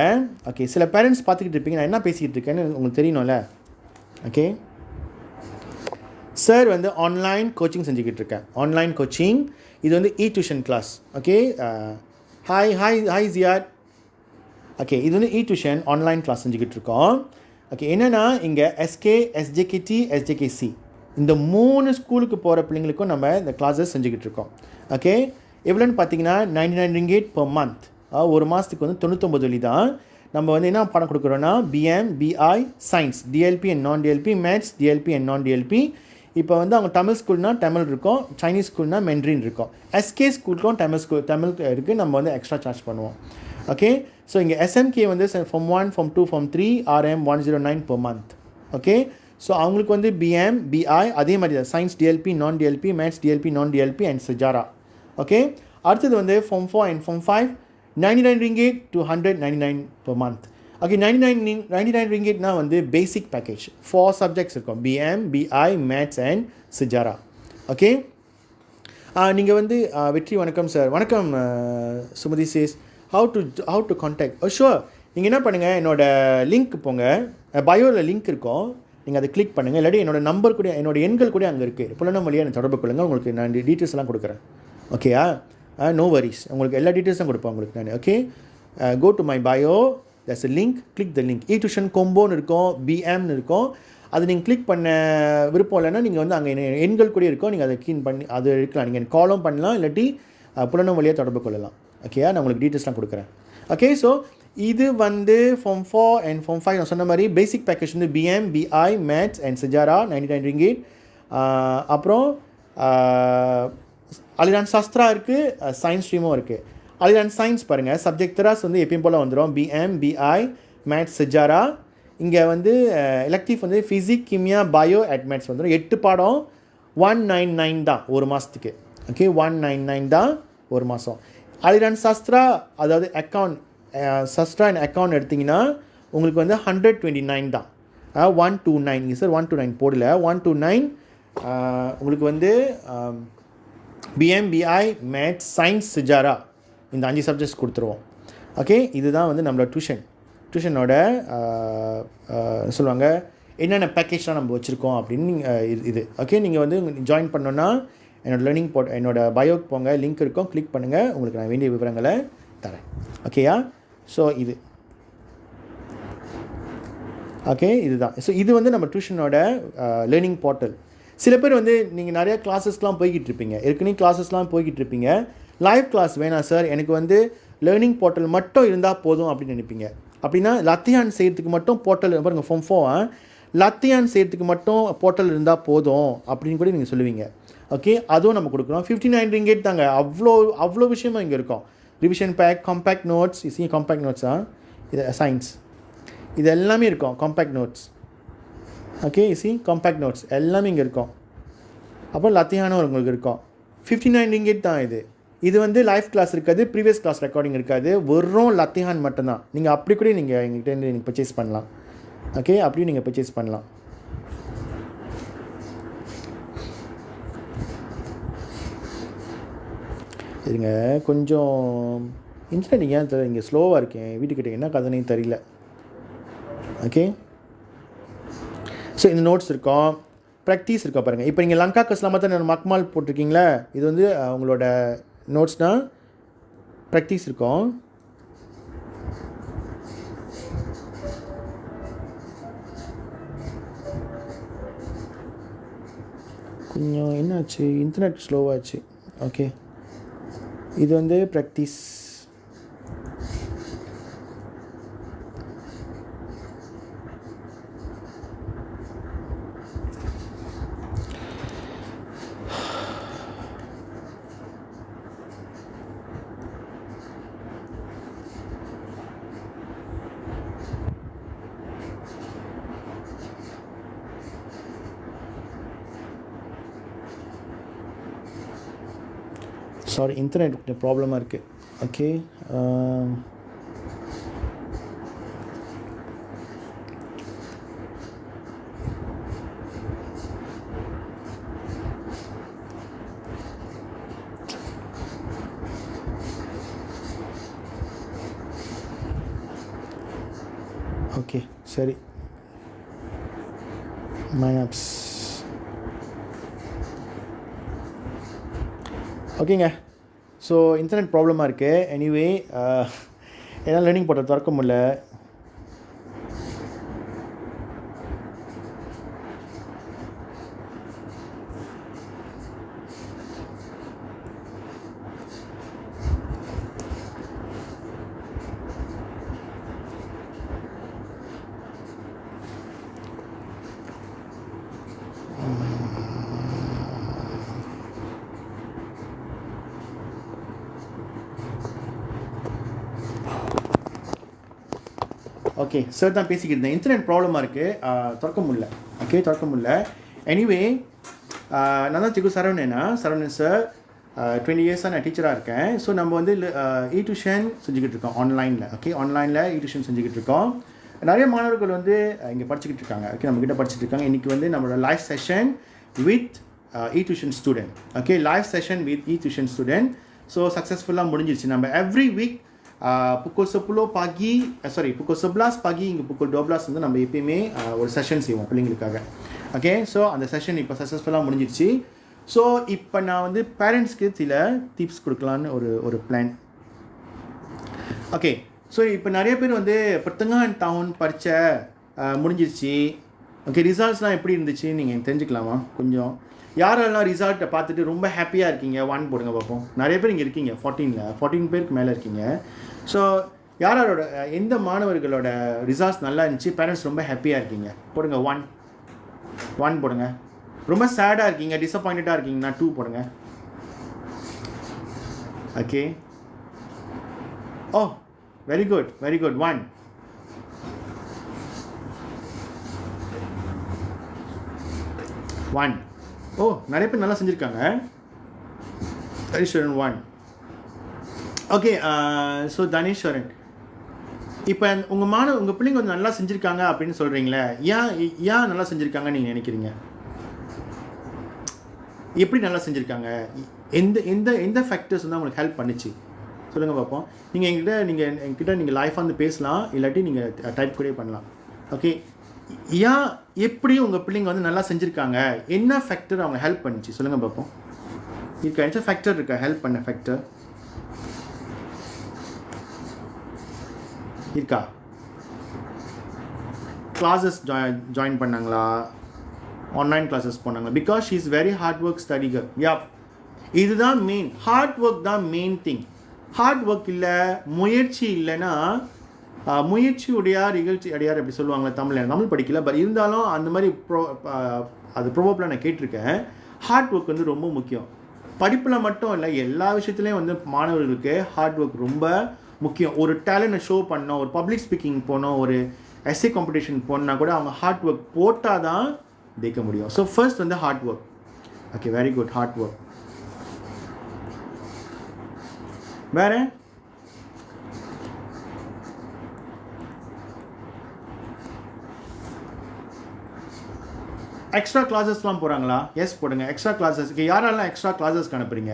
ஓகே, சில பேரண்ட்ஸ் பார்த்துக்கிட்டு இருப்பீங்க. நான் என்ன பேசிக்கிட்டு இருக்கேன்னு உங்களுக்கு தெரியணும்ல. ஓகே சார் வந்து ஆன்லைன் கோச்சிங் செஞ்சுக்கிட்டு இருக்கேன். ஆன்லைன் கோச்சிங் இது வந்து டியூஷன் கிளாஸ். ஓகே, ஹாய் ஜியாட். ஓகே, இது வந்து டியூஷன் ஆன்லைன் கிளாஸ் செஞ்சுக்கிட்டு இருக்கோம். ஓகே, என்னென்னா இங்கே எஸ்கே, எஸ்ஜேகேடி, எஸ்ஜேகேசி இந்த 3 ஸ்கூலுக்கு போகிற பிள்ளைங்களுக்கும் நம்ம இந்த கிளாஸஸ் செஞ்சுக்கிட்டு இருக்கோம். ஓகே, எவ்வளோன்னு பார்த்தீங்கன்னா 99 ringgit per month. ஒரு மாதத்துக்கு வந்து 99 வெள்ளி தான். நம்ம வந்து என்ன பணம் கொடுக்குறோன்னா பிஎம், பிஐ, சயின்ஸ், டிஎல்பி அண்ட் நான் டிஎல்பி, மேத்ஸ், டிஎல்பி அண்ட் நான் டிஎல்பி. இப்போ வந்து அவங்க தமிழ் ஸ்கூல்னா தமிழ் இருக்கும், சைனீஸ் ஸ்கூல்னா மெண்ட்ரின் இருக்கும். எஸ்கே ஸ்கூலுக்கும் தமிழ் இருக்குது. நம்ம வந்து எக்ஸ்ட்ரா சார்ஜ் பண்ணுவோம். ஓகே, ஸோ இங்கே எஸ்எம்கே வந்து Form 1, Form 2, Form 3 RM 109 per month. Okay, so அவங்களுக்கு வந்து பிஎம், பிஐ அதே மாதிரி தான் சயின்ஸ் டிஎல்பி, நான் டிஎல்பி, மேத்ஸ் டிஎல்பி, நான் டிஎல்பி அண்ட் சஜாரா. ஓகே, அடுத்தது வந்து Form 4 and Form 5 99 ringgit to 199 per month. Okay, 99 ringgitனா வந்து பேசிக் பேக்கேஜ். 4 சப்ஜெக்ட்ஸ் இருக்கும், பிஎம், பிஐ, மேத்ஸ் அண்ட் சஜாரா. ஓகே, நீங்கள் வந்து வெற்றி வணக்கம் சார். வணக்கம் சுமதி சேஸ். how to contact. ஷுவர், நீங்கள் என்ன பண்ணுங்கள், என்னோடய லிங்க் போங்க, பயோவில் லிங்க் இருக்கும், நீங்கள் அதை கிளிக் பண்ணுங்கள். இல்லாட்டி என்னோடய நம்பர் கூட, என்னோடய எண்கள் கூட அங்கே இருக்குது. புலனம் வழியாக எனக்கு தொடர்பு கொள்ளுங்கள். உங்களுக்கு நான் டீட்டெயில்ஸ் எல்லாம் கொடுக்குறேன். ஓகேயா? நோ வரிஸ், உங்களுக்கு எல்லா டீட்டெயில்ஸும் கொடுப்பேன் உங்களுக்கு நான். Okay, go to my bio, there's a link, click the link. Tuition கொம்போன்னு இருக்கும், பிஎம்னு இருக்கும். அது நீங்கள் கிளிக் பண்ண விருப்பம் இல்லைன்னா நீங்கள் வந்து அங்கே எண்கள் கூட இருக்கும், நீங்கள் அதை கீன் பண்ணி அது இருக்கலாம். நீங்கள் காலும் பண்ணலாம், இல்லாட்டி புலனம் வழியாக தொடர்பு கொள்ளலாம். ஓகேயா? நான் உங்களுக்கு டீட்டெயில்ஸ்லாம் கொடுக்குறேன். ஓகே, ஸோ இது வந்து Form 4 அண்ட் Form 5 நான் சொன்ன மாதிரி பேசிக் பேக்கேஜ் வந்து பிஎம், பிஐ, மேத்ஸ் அண்ட் சஜாரா 99 ringgit. அப்புறம் அலிரான் சாஸ்திரா இருக்குது, சயின்ஸ் ஸ்ட்ரீமும் இருக்குது. அலிரான் சயின்ஸ் பாருங்கள், சப்ஜெக்ட் தராஸ் வந்து எப்பயும் போல் வந்துடும், பிஎம், பிஐ, மேத்ஸ், சஜாரா. இங்கே வந்து எலக்டிவ் வந்து ஃபிசிக், கிமியா, பயோ, மேத்ஸ் வந்துடும். 8 பாடம் 199 தான் ஒரு மாதத்துக்கு. ஓகே, 199 தான் ஒரு மாதம். அலிரான் சாஸ்திரா அதாவது அக்கௌண்ட், சஸ்ட்ரா அண்ட் அக்கௌண்ட் எடுத்திங்கன்னா உங்களுக்கு வந்து 129 தான். 129 இங்கே சார் 129 போடல, 129. உங்களுக்கு வந்து பிஎம்பிஐ, மேத்ஸ், சயின்ஸ், சஜாரா இந்த 5 சப்ஜெக்ட்ஸ் கொடுத்துருவோம். ஓகே, இதுதான் வந்து நம்மளோட டியூஷனோட சொல்லுவாங்க என்னென்ன பேக்கேஜ்லாம் நம்ம வச்சுருக்கோம் அப்படின்னு இது. ஓகே, நீங்கள் வந்து ஜாயின் பண்ணோன்னா என்னோடய லேர்னிங் என்னோட பயோக்கு போங்க, லிங்க் இருக்கும், கிளிக் பண்ணுங்கள், உங்களுக்கு நான் வேண்டிய விவரங்களை தரேன். ஓகேயா? ஸோ இது ஓகே, இதுதான். ஸோ இது வந்து நம்ம டியூஷனோட லேர்னிங் போர்ட்டல். சில பேர் வந்து நீங்கள் நிறையா கிளாஸஸ்லாம் போய்கிட்டு இருப்பீங்க, ஏற்கனவே கிளாஸஸ்லாம் போய்கிட்டு இருப்பீங்க. லைவ் கிளாஸ் வேணாம் சார், எனக்கு வந்து லேர்னிங் போர்ட்டல் மட்டும் இருந்தால் போதும் அப்படின்னு நினைப்பீங்க. அப்படின்னா லத்தியான் செய்கிறதுக்கு மட்டும் போர்ட்டல் பாருங்க, Form 4 லத்தியான் செய்கிறதுக்கு மட்டும் போர்ட்டல் இருந்தால் போதும் அப்படின்னு கூட நீங்கள் சொல்லுவீங்க. ஓகே, அதுவும் நம்ம கொடுக்குறோம். 59 ringgit தாங்க. அவ்வளோ விஷயமும் இங்கே இருக்கும். Revision pack, compact notes, compact நோட்ஸா இது சயின்ஸ், இது எல்லாமே இருக்கும். Compact notes. Okay, compact notes எல்லாமே இங்கே இருக்கும். அப்புறம் லத்தியானும் உங்களுக்கு இருக்கும். 59 ringgit தான் இது. இது வந்து லைவ் கிளாஸ் இருக்காது, ப்ரீவியஸ் கிளாஸ் ரெக்கார்டிங் இருக்காது, வெறும் லத்தியான் மட்டும்தான். நீங்கள் அப்படி கூட நீங்கள் எங்கள்கிட்ட நீங்கள் பர்ச்சேஸ் பண்ணலாம். ஓகே, அப்படியும் நீங்கள் பர்ச்சேஸ் பண்ணலாம். சரிங்க, கொஞ்சம் இன்டர்நெட் ஏன் தெரியல, இங்கே ஸ்லோவாக இருக்கேன், வீட்டுக்கிட்ட என்ன கதைன்னு தெரியல. ஓகே, ஸோ இந்த நோட்ஸ் இருக்கும், ப்ராக்டிஸ் இருக்கா பாருங்கள். இப்போ நீங்கள் லங்கா கஸ்லாமா தான் மக்மால் போட்டிருக்கீங்களா, இது வந்து உங்களோட நோட்ஸ்னால் ப்ராக்டிஸ் இருக்கும். கொஞ்சம் என்னாச்சு, இன்டர்நெட் ஸ்லோவாச்சு. ஓகே, இது வந்து ப்ராக்டிஸ். சாரி, இன்டர்நெட் கொஞ்சம் ப்ராப்ளமாக இருக்குது. ஓகே, ஓகே சரி. மை ஆப்ஸ் ஓகேங்க. ஸோ இன்டர்நெட் ப்ராப்ளமாக இருக்குது. எனிவே என்னால் லேர்னிங் போர்ட்டல் திறக்க முடியல. ஓகே சார் தான் பேசிக்கிட்டு இருந்தேன். இன்டர்நெட் ப்ராப்ளமாக இருக்குது, திறக்க முடியல. ஓகே, திறக்க முடியல. எனிவே நான் தான் சிக்கு சரவணன் சார். 20 இயர்ஸாக நான் டீச்சராக இருக்கேன். ஸோ நம்ம வந்து இ டியூஷன் செஞ்சுக்கிட்டு இருக்கோம் ஆன்லைனில். ஓகே, ஆன்லைனில் இ டியூஷன் செஞ்சுக்கிட்டு இருக்கோம். நிறைய மாணவர்கள் வந்து இங்கே படிச்சுக்கிட்டு இருக்காங்க. ஓகே, நம்மக்கிட்ட படிச்சுட்டு இருக்காங்க. இன்றைக்கி வந்து நம்மளோட live session with E tuition student. Okay, live session with E tuition student. So சக்ஸஸ்ஃபுல்லாக முடிஞ்சிருச்சு. நம்ம every week pukul 10 pagi, pukul 11 pagi hingga pukul 12 வந்து நம்ம எப்பயுமே ஒரு செஷன் செய்வோம் பிள்ளைங்களுக்காக. ஓகே, ஸோ அந்த செஷன் இப்போ சக்ஸஸ்ஃபுல்லாக முடிஞ்சிருச்சு. ஸோ இப்போ நான் வந்து பேரண்ட்ஸ்க்கு சில டிப்ஸ் கொடுக்கலான்னு ஒரு பிளான். ஓகே, ஸோ இப்போ நிறைய பேர் வந்து pertengahan tahun பரீட்சை முடிஞ்சிருச்சு. ஓகே, ரிசல்ட்ஸ்லாம் எப்படி இருந்துச்சு நீங்கள் தெரிஞ்சுக்கலாமா? கொஞ்சம் யாரெல்லாம் ரிசல்ட்டை பார்த்துட்டு ரொம்ப ஹாப்பியாக இருக்கீங்க 1 போடுங்க பார்ப்போம். நிறைய பேர் இங்கே இருக்கீங்க, 14 பேருக்கு மேலே இருக்கீங்க. ஸோ யாரோட எந்த மாணவர்களோட ரிசல்ட்ஸ் நல்லா இருந்துச்சு, பேரண்ட்ஸ் ரொம்ப ஹாப்பியாக இருக்கீங்க போடுங்க. 1 போடுங்க. ரொம்ப சேடாக இருக்கீங்க, டிசப்பாயிண்டடாக இருக்கீங்கன்னா 2 போடுங்க. ஓகே, ஓ வெரி குட் 1. ஓ, நிறைய பேர் நல்லா செஞ்சுருக்காங்க. தனீஸ்வரன் 1. ஓகே, ஸோ தனீஸ்வரன், இப்போ உங்கள் பிள்ளைங்க வந்து நல்லா செஞ்சுருக்காங்க அப்படின்னு சொல்கிறீங்களே, ஏன் நல்லா செஞ்சுருக்காங்கன்னு நீங்கள் நினைக்கிறீங்க? எப்படி நல்லா செஞ்சுருக்காங்க? எந்த ஃபேக்டர்ஸ் வந்து உங்களுக்கு ஹெல்ப் பண்ணிச்சு சொல்லுங்கள் பார்ப்போம். நீங்கள் என்கிட்ட லைஃபாக வந்து பேசலாம், இல்லாட்டி நீங்கள் டைப் கூட பண்ணலாம். ஓகே, எப்படி உங்கள் பிள்ளைங்க வந்து நல்லா செஞ்சுருக்காங்க, என்ன ஃபேக்டர் அவங்க ஹெல்ப் பண்ணிச்சு சொல்லுங்கள் பார்ப்போம். என்ன ஃபேக்டர் இருக்கா ஹெல்ப் பண்ண ஃபேக்டர் இருக்கா? கிளாஸஸ் ஜாயின் பண்ணாங்களா, ஆன்லைன் கிளாஸஸ் போனாங்களா? Because she is very hard work study girl. இதுதான் மெயின், ஹார்ட் ஒர்க் தான் மெயின் திங். ஹார்ட் ஒர்க் இல்லை, முயற்சி இல்லைன்னா, முயற்சி உடையார் இகழ்ச்சி அடையார் அப்படி சொல்லுவாங்களே தமிழ் படிக்கல, பட் இருந்தாலும் அந்த மாதிரி அது ப்ரோவப்பில் நான் கேட்டிருக்கேன். ஹார்ட் ஒர்க் வந்து ரொம்ப முக்கியம். படிப்பில் மட்டும் இல்லை, எல்லா விஷயத்துலேயும் வந்து மாணவர்களுக்கு ஹார்ட் ஒர்க் ரொம்ப முக்கியம். ஒரு டேலண்ட்டை ஷோ பண்ணோம், ஒரு பப்ளிக் ஸ்பீக்கிங் போனோம், ஒரு எஸ்ஏ காம்படிஷன் போனால் கூட அவங்க ஹார்ட் ஒர்க் போட்டால் தான் ஜெயிக்க முடியும். ஸோ ஃபர்ஸ்ட் வந்து hard work. Okay, very good, hard work. வேறு எக்ஸ்ட்ரா கிளாஸஸ்லாம் போகிறாங்களா? எஸ் போடுங்க. எக்ஸ்ட்ரா கிளாஸஸ்க்கு யாரெல்லாம் எக்ஸ்ட்ரா கிளாஸஸ்க்கு அனுப்புறீங்க?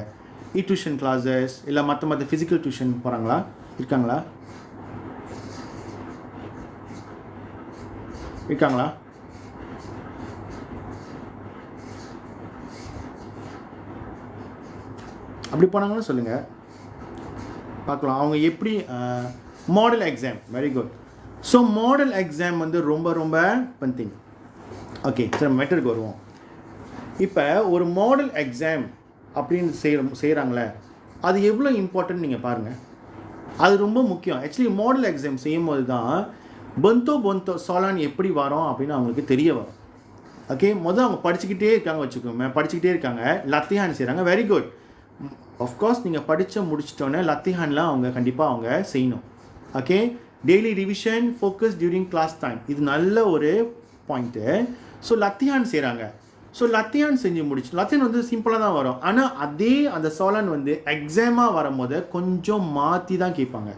இ டியூஷன் கிளாஸஸ் இல்லை மற்ற ஃபிசிக்கல் டியூஷன் போகிறாங்களா? இருக்காங்களா? அப்படி போனாங்களும் சொல்லுங்கள் பார்க்கலாம். அவங்க எப்படி model exam, very good. So model exam வந்து ரொம்ப ரொம்ப பந்திங். ஓகே, சரி மெட்டருக்கு வருவோம். இப்போ ஒரு மாடல் எக்ஸாம் அப்படின்னு செய்கிறாங்களே, அது எவ்வளோ இம்பார்ட்டன்ட் நீங்கள் பாருங்கள். அது ரொம்ப முக்கியம். ஆக்சுவலி மாடல் எக்ஸாம் செய்யும்போது தான் பொந்தோ சாலான் எப்படி வரோம் அப்படின்னு அவங்களுக்கு தெரிய வரும். ஓகே, முதல் அவங்க படிச்சுக்கிட்டே இருக்காங்க வச்சுக்கோங்க, படிச்சுக்கிட்டே இருக்காங்க, லத்திஹான் செய்கிறாங்க, வெரி குட். ஆஃப்கோர்ஸ் நீங்கள் படித்து முடிச்சிட்டோன்னே லத்திஹான்லாம் அவங்க கண்டிப்பாக அவங்க செய்யணும். Okay, daily revision, focus during class time, இது நல்ல ஒரு பாயிண்ட்டு. ஸோ லத்திஹான் செய்கிறாங்க. ஸோ லத்தியான் செஞ்சு முடிச்சு, லத்தியான் வந்து சிம்பிளாக தான் வரும். ஆனால் அதே அந்த சோலான் வந்து எக்ஸாமாக வரும்போது கொஞ்சம் மாற்றி தான் கேட்பாங்க.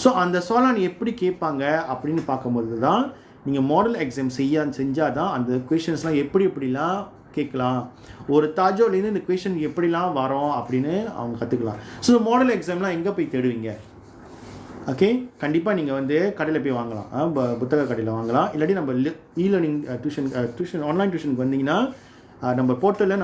ஸோ அந்த சோலான் எப்படி கேட்பாங்க அப்படின்னு பார்க்கும்போது தான் நீங்கள் மாடல் எக்ஸாம் செஞ்சால் தான் அந்த கொஷின்ஸ்லாம் எப்படிலாம் கேட்கலாம், ஒரு தாஜோலேருந்து இந்த கொஷின் எப்படிலாம் வரும் அப்படின்னு அவங்க கற்றுக்கலாம். ஸோ மாடல் எக்ஸாம்லாம் எங்கே போய் தேடுவீங்க? ஓகே, கண்டிப்பாக நீங்கள் வந்து கடையில் போய் வாங்கலாம், புத்தக கடையில் வாங்கலாம். இல்லாட்டி நம்ம இ லேர்னிங் டியூஷன் ஆன்லைன் டியூஷனுக்கு வந்தீங்கன்னா நம்ம போர்ட்டலில்